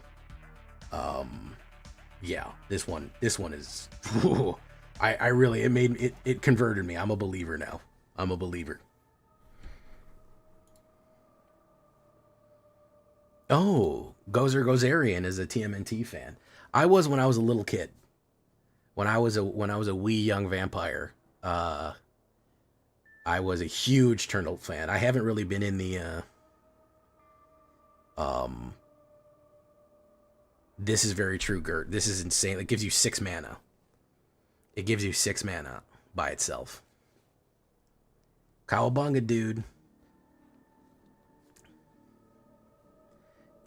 [SPEAKER 1] Yeah, this one is. I really it converted me. I'm a believer now. I'm a believer. Oh, Gozerian is a TMNT fan. I was when I was a little kid. When I was a wee young vampire, I was a huge Turtle fan. I haven't really been in the This is very true, Gert. This is insane. It gives you 6 mana. It gives you 6 mana by itself. Cowabunga, dude.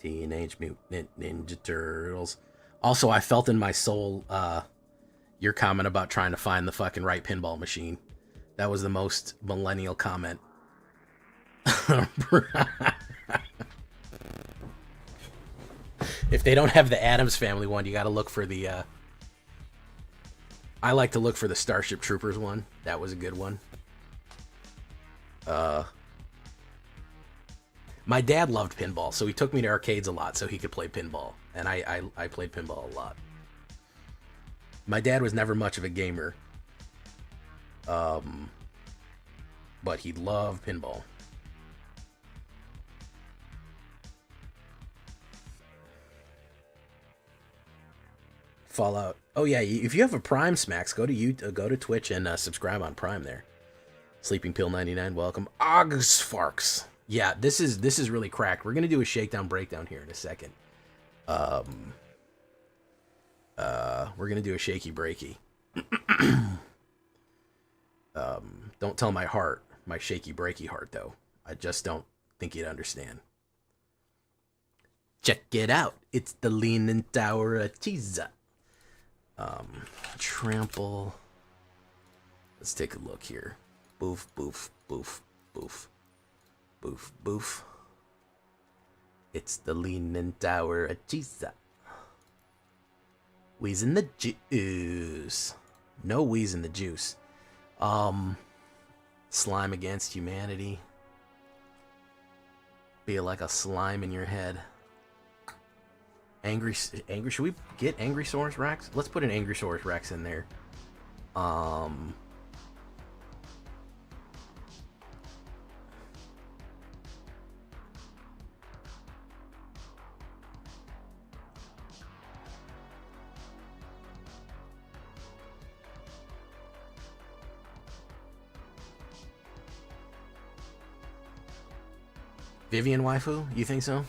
[SPEAKER 1] Teenage Mutant Ninja Turtles. Also, I felt in my soul your comment about trying to find the fucking right pinball machine. That was the most millennial comment. If they don't have the Addams Family one, you got to look for the... I like to look for the Starship Troopers one. That was a good one. My dad loved pinball, so he took me to arcades a lot so he could play pinball. And I played pinball a lot. My dad was never much of a gamer. But he loved pinball. Fallout. Oh yeah, if you have a Prime, Smacks, go to Twitch and subscribe on Prime there. Sleeping Pill 99, welcome. Ogsfarks. Yeah, this is really cracked. We're gonna do a shakedown breakdown here in a second. We're gonna do a shaky breaky. Don't tell my heart, my shaky breaky heart though. I just don't think you'd understand. Check it out. It's the Leaning Tower of Cheese. Trample. Let's take a look here. Boof, boof, boof, boof. Boof, boof. It's the Leaning Tower of Cheese. Wheeze in the juice. No wheeze in the juice. Slime against humanity. Be like a slime in your head. Angry. Should we get Angry Source Rex? Let's put an Angry Source Rex in there. Vivian waifu? You think so?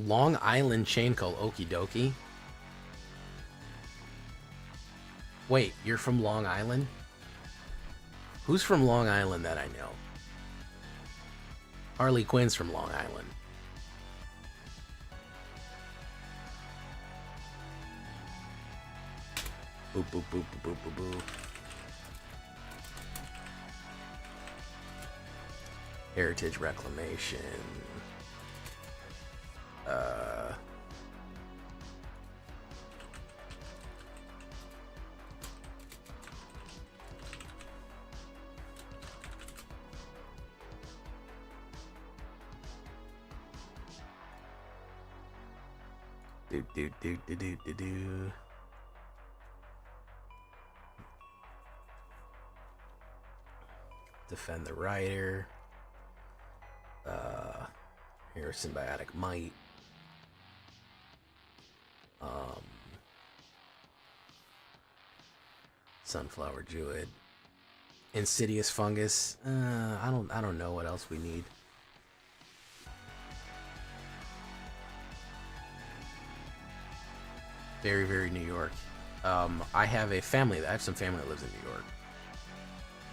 [SPEAKER 1] Long Island chain called Okie Dokie. Wait, you're from Long Island? Who's from Long Island that I know? Harley Quinn's from Long Island. Boop, boop, boop, boop, boop, boop, boop. Heritage Reclamation. Do. Defend the Rider. Here's Symbiotic Might. Sunflower Druid. Insidious Fungus. I don't know what else we need. Very, very New York. I have some family that lives in New York.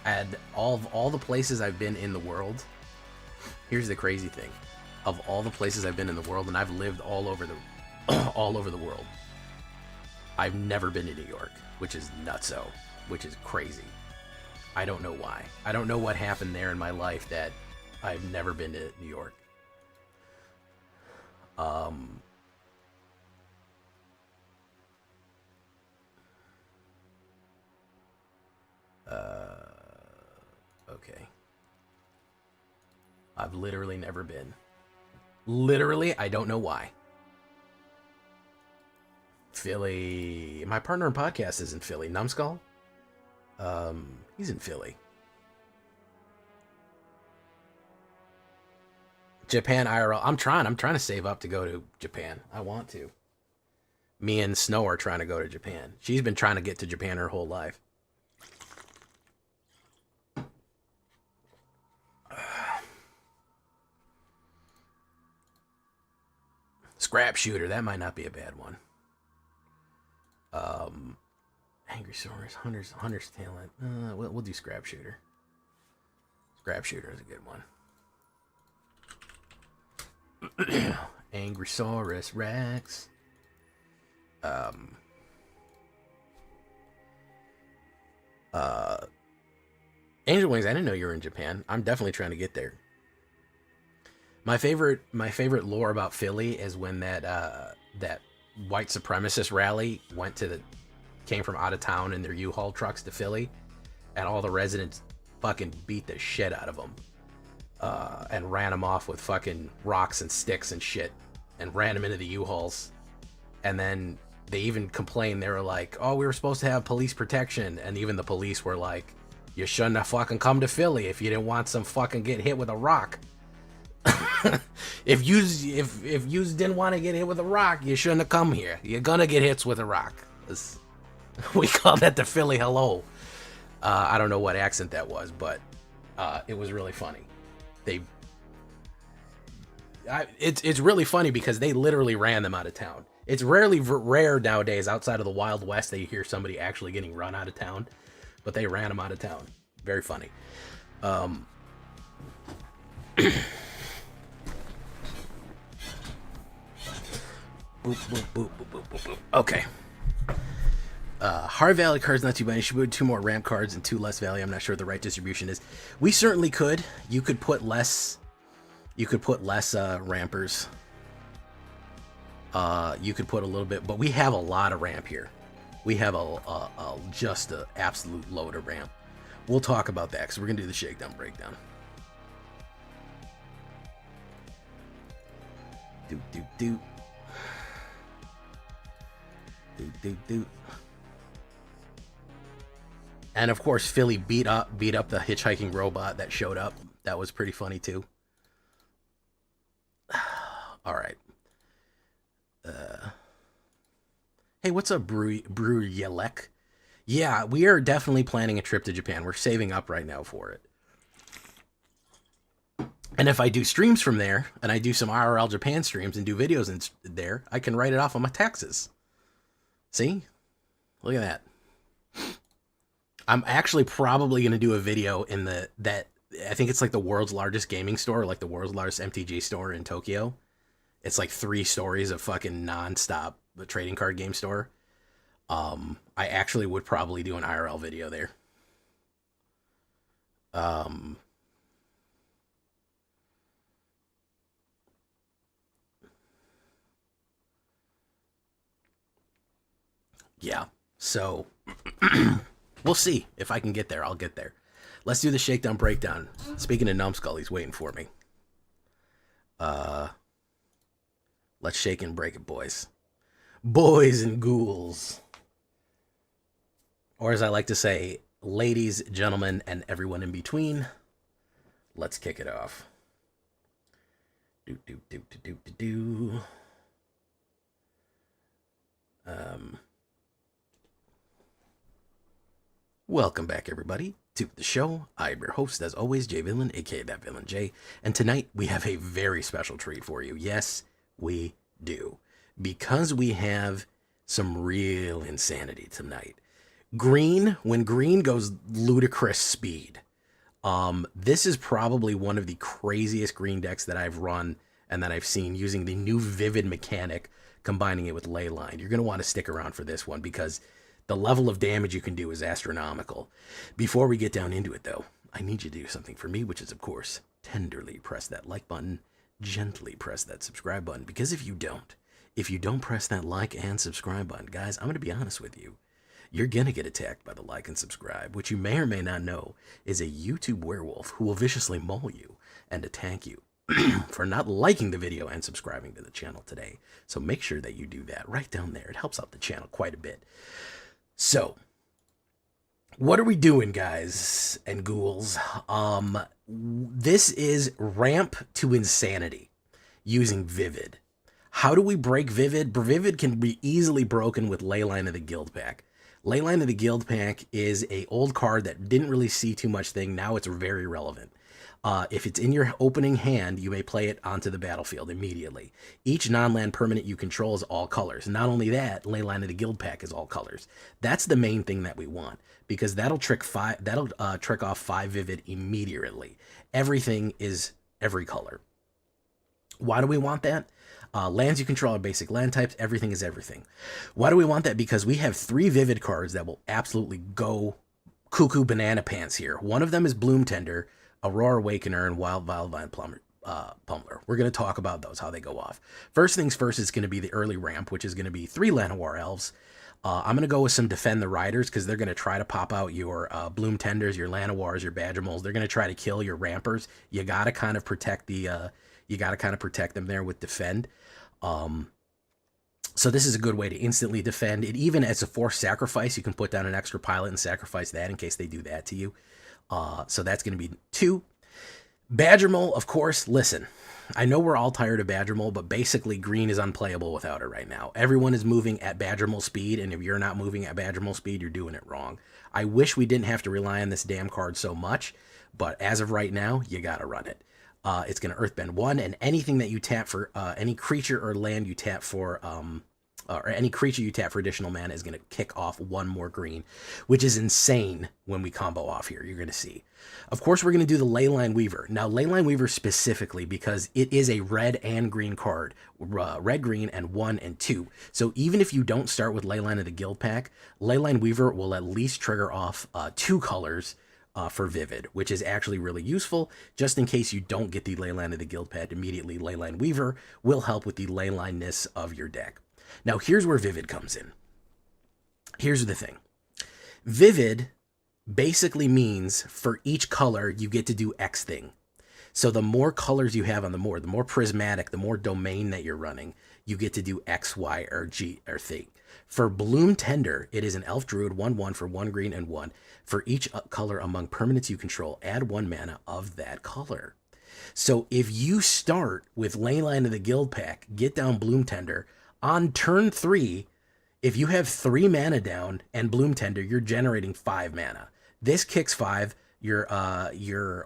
[SPEAKER 1] And all the places I've been in the world, here's the crazy thing. Of all the places I've been in the world, and I've lived all over the world, I've never been to New York, which is nutso, which is crazy. I don't know why. I don't know what happened there in my life that I've never been to New York. Okay. I've literally never been. Literally, I don't know why. Philly. My partner in podcast is in Philly. Numbskull? He's in Philly. Japan IRL. I'm trying to save up to go to Japan. I want to. Me and Snow are trying to go to Japan. She's been trying to get to Japan her whole life. Scrap Shooter, that might not be a bad one. Angry Source, Hunter's Talent. We'll do Scrap Shooter. Scrap Shooter is a good one. Angry Saurus Rex. Angel Wings, I didn't know you were in Japan. I'm definitely trying to get there. My favorite lore about Philly is when that white supremacist rally came from out of town in their U-Haul trucks to Philly, and all the residents fucking beat the shit out of them, and ran them off with fucking rocks and sticks and shit, and ran them into the U-Hauls. And then they even complained. They were like, "Oh, we were supposed to have police protection," and even the police were like, "You shouldn't have fucking come to Philly if you didn't want some fucking get hit with a rock." if you didn't want to get hit with a rock, you shouldn't have come here. You're gonna get hits with a rock. We call that the Philly hello. I don't know what accent that was, but it was really funny. It's really funny because they literally ran them out of town. It's rare nowadays outside of the Wild West that you hear somebody actually getting run out of town, but they ran them out of town. Very funny. Boop, boop, boop, boop, boop, boop, boop. Okay. Hard value cards not too bad. You should put 2 more ramp cards and 2 less value. I'm not sure what the right distribution is. We certainly could. You could put less. You could put less rampers. You could put a little bit, but we have a lot of ramp here. We have just an absolute load of ramp. We'll talk about that because we're gonna do the shakedown breakdown. Do. And of course, Philly beat up the hitchhiking robot that showed up. That was pretty funny too. All right. Hey, what's up, Bruyelek? Yeah, we are definitely planning a trip to Japan. We're saving up right now for it. And if I do streams from there, and I do some IRL Japan streams and do videos in there, I can write it off on my taxes. See? Look at that. I'm actually probably going to do a video in I think it's like the world's largest gaming store, like the world's largest MTG store in Tokyo. It's like 3 stories of fucking non-stop trading card game store. I actually would probably do an IRL video there. Yeah, so we'll see if I can get there. I'll get there. Let's do the shakedown breakdown. Speaking of Numbskull, he's waiting for me. Let's shake and break it, boys. Boys and ghouls. Or as I like to say, ladies, gentlemen, and everyone in between. Let's kick it off. Welcome back, everybody, to the show. I'm your host, as always, J Villain, aka That Villain J, and tonight we have a very special treat for you. Yes, we do, because we have some real insanity tonight. Green, when green goes ludicrous speed. This is probably one of the craziest green decks that I've run and that I've seen using the new Vivid mechanic, combining it with Leyline. You're going to want to stick around for this one because the level of damage you can do is astronomical. Before we get down into it, though, I need you to do something for me, which is, of course, tenderly press that like button, gently press that subscribe button, because if you don't press that like and subscribe button, guys, I'm going to be honest with you, you're going to get attacked by the like and subscribe, which you may or may not know is a YouTube werewolf who will viciously maul you and attack you for not liking the video and subscribing to the channel today. So make sure that you do that right down there. It helps out the channel quite a bit. So, what are we doing, guys and ghouls? This is Ramp to Insanity using Vivid. How do we break Vivid? Vivid can be easily broken with Leyline of the Guild Pack. Leyline of the Guild Pack is a old card that didn't really see too much thing. Now it's very relevant. If it's in your opening hand, you may play it onto the battlefield immediately. Each non-land permanent you control is all colors. Not only that, Leyline of the Guild Pack is all colors. That's the main thing that we want, because that'll trick off 5 Vivid immediately. Everything is every color. Why do we want that? Lands you control are basic land types. Everything is everything. Why do we want that? Because we have 3 Vivid cards that will absolutely go cuckoo banana pants here. One of them is Bloom Tender, Aurora Awakener, and Wildvine Pummeler. We're going to talk about those, how they go off. First things first is going to be the early ramp, which is going to be 3 Llanowar Elves. I'm going to go with some Defend the Riders, because they're going to try to pop out your Bloom Tenders, your Llanowars, your Badgermoles. They're going to try to kill your Rampers. You got to kind of protect the... you got to kind of protect them there with Defend. So this is a good way to instantly defend it. Even as a forced sacrifice, you can put down an extra pilot and sacrifice that in case they do that to you. So that's going to be 2. Badgermole, of course, listen. I know we're all tired of Badgermole, but basically green is unplayable without it right now. Everyone is moving at Badgermole speed, and if you're not moving at Badgermole speed, you're doing it wrong. I wish we didn't have to rely on this damn card so much, but as of right now, you got to run it. It's going to Earthbend 1, and anything that you tap for, any creature or land you tap for, or any creature you tap for additional mana is going to kick off 1 more green, which is insane when we combo off here. You're going to see. Of course, we're going to do the Leyline Weaver. Now, Leyline Weaver specifically because it is a red and green card, red, green, and 1 and 2. So even if you don't start with Leyline of the Guild Pack, Leyline Weaver will at least trigger off 2 colors for Vivid, which is actually really useful. Just in case you don't get the Leyline of the Guild Pack immediately, Leyline Weaver will help with the leyline-ness of your deck. Now, here's where Vivid comes in. Here's the thing. Vivid basically means for each color, you get to do X thing. So the more colors you have on the more prismatic, the more domain that you're running, you get to do X, Y, or G, or thing. For Bloom Tender, it is an Elf Druid, 1/1 for 1 green and 1. For each color among permanents you control, add 1 mana of that color. So if you start with Leyline of the Guild Pack, get down Bloom Tender, on turn 3, if you have 3 mana down and Bloom Tender, you're generating 5 mana. This kicks 5, your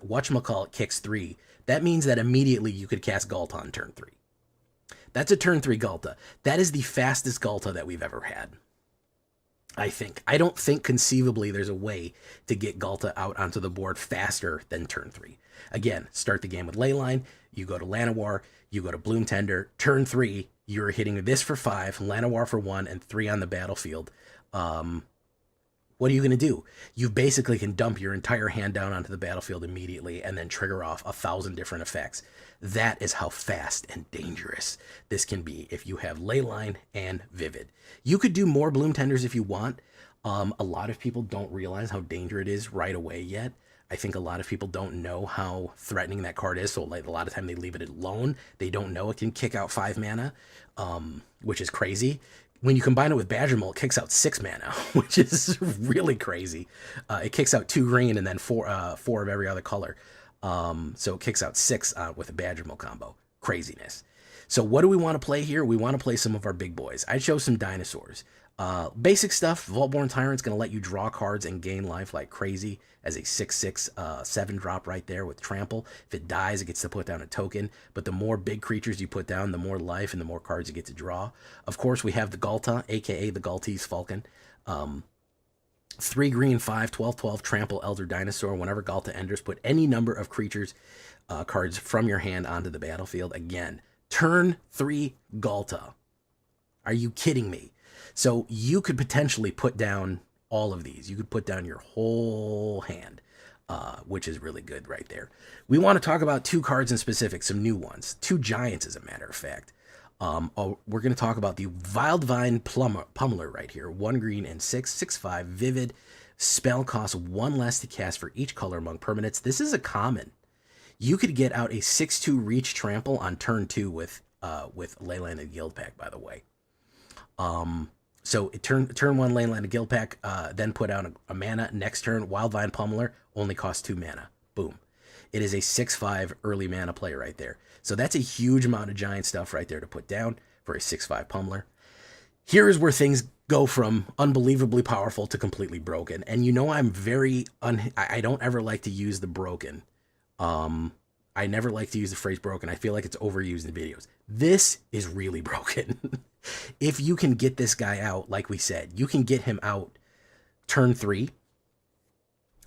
[SPEAKER 1] whatchamacallit kicks 3. That means that immediately you could cast Ghalta on turn 3. That's a turn 3 Ghalta. That is the fastest Ghalta that we've ever had, I think. I don't think conceivably there's a way to get Ghalta out onto the board faster than turn 3. Again, start the game with Leyline, you go to Llanowar, you go to Bloom Tender, turn 3, you're hitting this for 5, Llanowar for 1, and 3 on the battlefield. What are you going to do? You basically can dump your entire hand down onto the battlefield immediately and then trigger off 1,000 different effects. That is how fast and dangerous this can be if you have Leyline and Vivid. You could do more Bloom Tenders if you want. A lot of people don't realize how dangerous it is right away yet. I think a lot of people don't know how threatening that card is, so like a lot of time they leave it alone. They don't know it can kick out 5 mana, which is crazy. When you combine it with Badgermole, it kicks out 6 mana, which is really crazy. It kicks out 2 green and then 4 of every other color. So it kicks out 6 with a Badgermole combo. Craziness. So what do we want to play here? We want to play some of our big boys. I chose some dinosaurs. Basic stuff, Vaultborn Tyrant's going to let you draw cards and gain life like crazy as a 6/6 7-drop right there with Trample. If it dies, it gets to put down a token, but the more big creatures you put down, the more life and the more cards you get to draw. Of course, we have the Ghalta, aka the Galtese Falcon. 3 green, 5, 12/12, Trample, Elder Dinosaur. Whenever Ghalta enters, put any number of creatures cards from your hand onto the battlefield. Again, turn 3 Ghalta. Are you kidding me? So you could potentially put down all of these. You could put down your whole hand, which is really good right there. We want to talk about 2 cards in specific, some new ones. 2 giants, as a matter of fact. We're going to talk about the Wildvine Pummeler right here. 1 green and 6, 6/5, Vivid. Spell costs 1 less to cast for each color among permanents. This is a common. You could get out a 6/2 Reach Trample on turn 2 with Leyline of the Guild Pack, by the way. So turn 1 Leyline of the Guild Pack, then put out a mana. Next turn, Wildvine Pummeler only costs 2 mana. Boom. It is a 6/5 early mana play right there. So that's a huge amount of giant stuff right there to put down. for a 6/5 pummeler. Here is where things go from unbelievably powerful to completely broken. And you know I'm very... I don't ever like to use the broken. I never like to use the phrase broken. I feel like it's overused in videos. This is really broken. If you can get this guy out, like we said, you can get him out turn 3.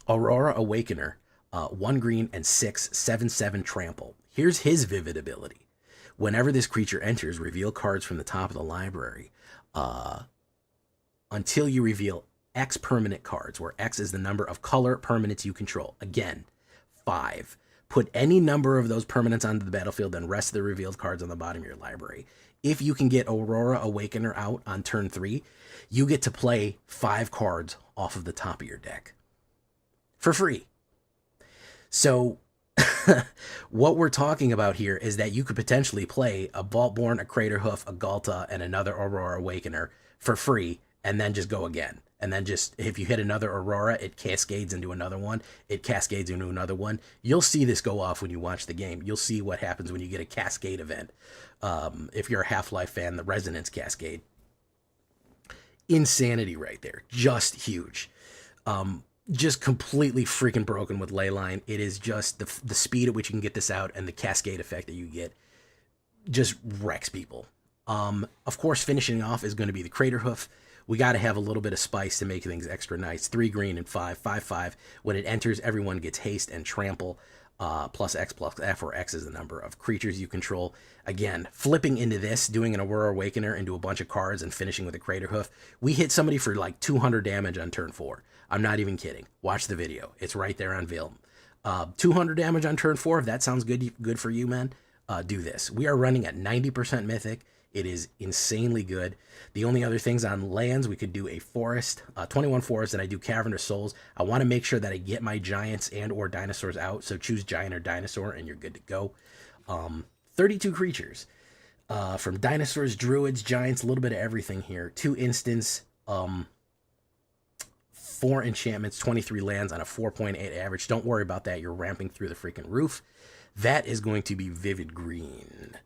[SPEAKER 1] Aurora Awakener, 1 green and 6, 7/7 trample. Here's his vivid ability. Whenever this creature enters, reveal cards from the top of the library until you reveal X permanent cards, where X is the number of color permanents you control. Again, 5. Put any number of those permanents onto the battlefield and rest of the revealed cards on the bottom of your library. If you can get Aurora Awakener out on turn 3, you get to play 5 cards off of the top of your deck for free. So what we're talking about here is that you could potentially play a Vaultborn, a Craterhoof, a Galta, and another Aurora Awakener for free, and then just go again. And then just, if you hit another Aurora, it cascades into another one. It cascades into another one. You'll see this go off when you watch the game. You'll see what happens when you get a cascade event. If you're a Half-Life fan, the Resonance Cascade. Insanity right there. Just huge. Just completely freaking broken with Leyline. It is just the speed at which you can get this out and the cascade effect that you get just wrecks people. Of course, finishing off is going to be the Craterhoof. We got to have a little bit of spice to make things extra nice. 3 green and 5, 5/5. When it enters, everyone gets haste and trample. Plus X plus F, where X is the number of creatures you control. Again, flipping into this, doing an Aurora Awakener into a bunch of cards and finishing with a Craterhoof. We hit somebody for like 200 damage on turn 4. I'm not even kidding. Watch the video. It's right there on Vil. 200 damage on turn 4. If that sounds good for you, man, do this. We are running at 90% Mythic. It is insanely good. The only other things on lands, we could do a forest, 21 forest, and I do Cavern Souls. I want to make sure that I get my giants and or dinosaurs out, so choose giant or dinosaur, and you're good to go. 32 creatures. From dinosaurs, druids, giants, a little bit of everything here. 2 instants, 4 enchantments, 23 lands on a 4.8 average. Don't worry about that. You're ramping through the freaking roof. That is going to be Vivid Green.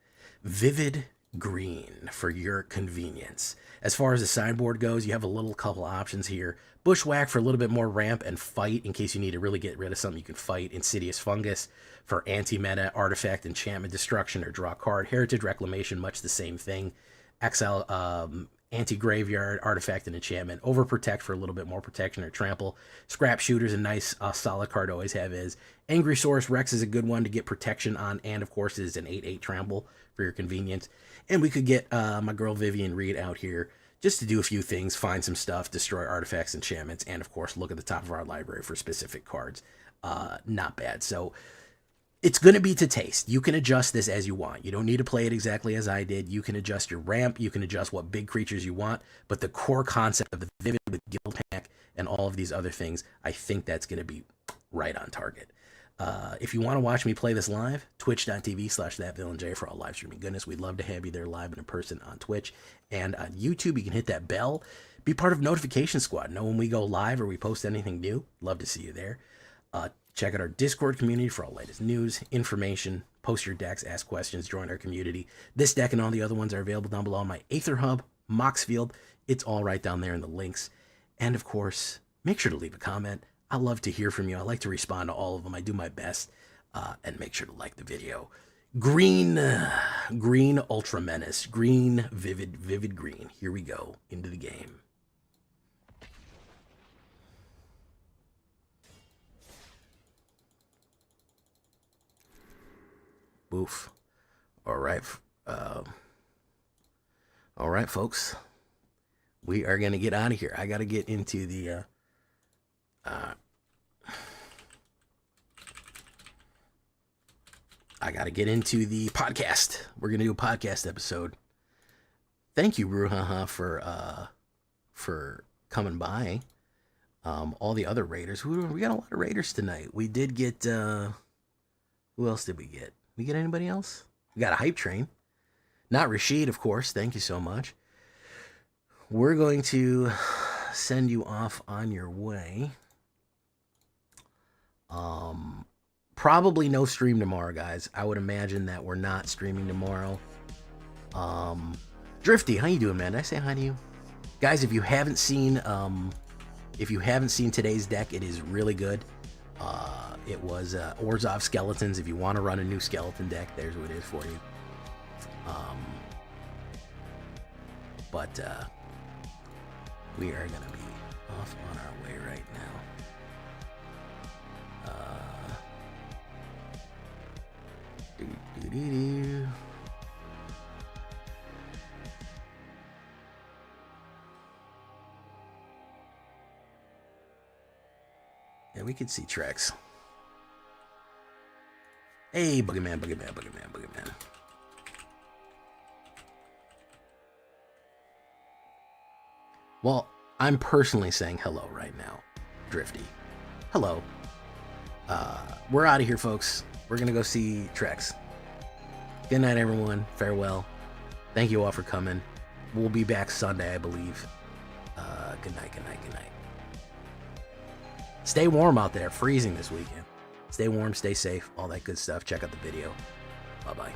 [SPEAKER 1] Vivid Green for your convenience. As far as the sideboard goes, you have a little couple options here. Bushwhack for a little bit more ramp and fight in case you need to really get rid of something you can fight. Insidious Fungus for anti-meta, artifact, enchantment, destruction, or draw card. Heritage Reclamation, much the same thing. Exile, anti-graveyard, artifact, and enchantment. Overprotect for a little bit more protection or trample. Scrap Shooter's a nice solid card to always have is. Angry Source Rex is a good one to get protection on, and of course is an 8/8 trample for your convenience. And we could get my girl Vivian Reed out here just to do a few things, find some stuff, destroy artifacts, enchantments, and of course look at the top of our library for specific cards. Not bad. So it's going to be to taste. You can adjust this as you want. You don't need to play it exactly as I did. You can adjust your ramp. You can adjust what big creatures you want. But the core concept of the Vivid with Guild Pack and all of these other things, I think that's going to be right on target. If you want to watch me play this live, twitch.tv/thatvillainej for all live streaming goodness. We'd love to have you there live and in person on Twitch. And on YouTube, you can hit that bell. Be part of Notification Squad. Know when we go live or we post anything new. Love to see you there. Check out our Discord community for all latest news, information, post your decks, ask questions, join our community. This deck and all the other ones are available down below on my AetherHub, Moxfield. It's all right down there in the links. And of course, make sure to leave a comment. I love to hear from you. I like to respond to all of them. I do my best. And make sure to like the video. Green Ultra Menace. Green, vivid green. Here we go into the game. Boof. All right. All right, folks. We are going to get out of here. I got to get into the... I got to get into the podcast. We're going to do a podcast episode. Thank you, Ruhaha, for coming by. All the other raiders. We got a lot of raiders tonight. We did get, who else did we get? We get anybody else? We got a hype train. Not Rashid, of course. Thank you so much. We're going to send you off on your way. Probably no stream tomorrow, guys. I would imagine that we're not streaming tomorrow. Drifty, how you doing, man? Did I say hi to you? Guys, if you haven't seen today's deck, it is really good. It was Orzhov Skeletons. If you want to run a new skeleton deck, there's what it is for you. But we are going to be off on our way right now. Yeah, we could see Trex. Hey, Boogeyman, Boogeyman, Boogeyman, Boogeyman. Well, I'm personally saying hello right now, Drifty. Hello. We're out of here, folks. We're going to go see Trex. Good night, everyone. Farewell. Thank you all for coming. We'll be back Sunday, I believe. Good night, good night, good night. Stay warm out there. Freezing this weekend. Stay warm, stay safe, all that good stuff. Check out the video. Bye-bye.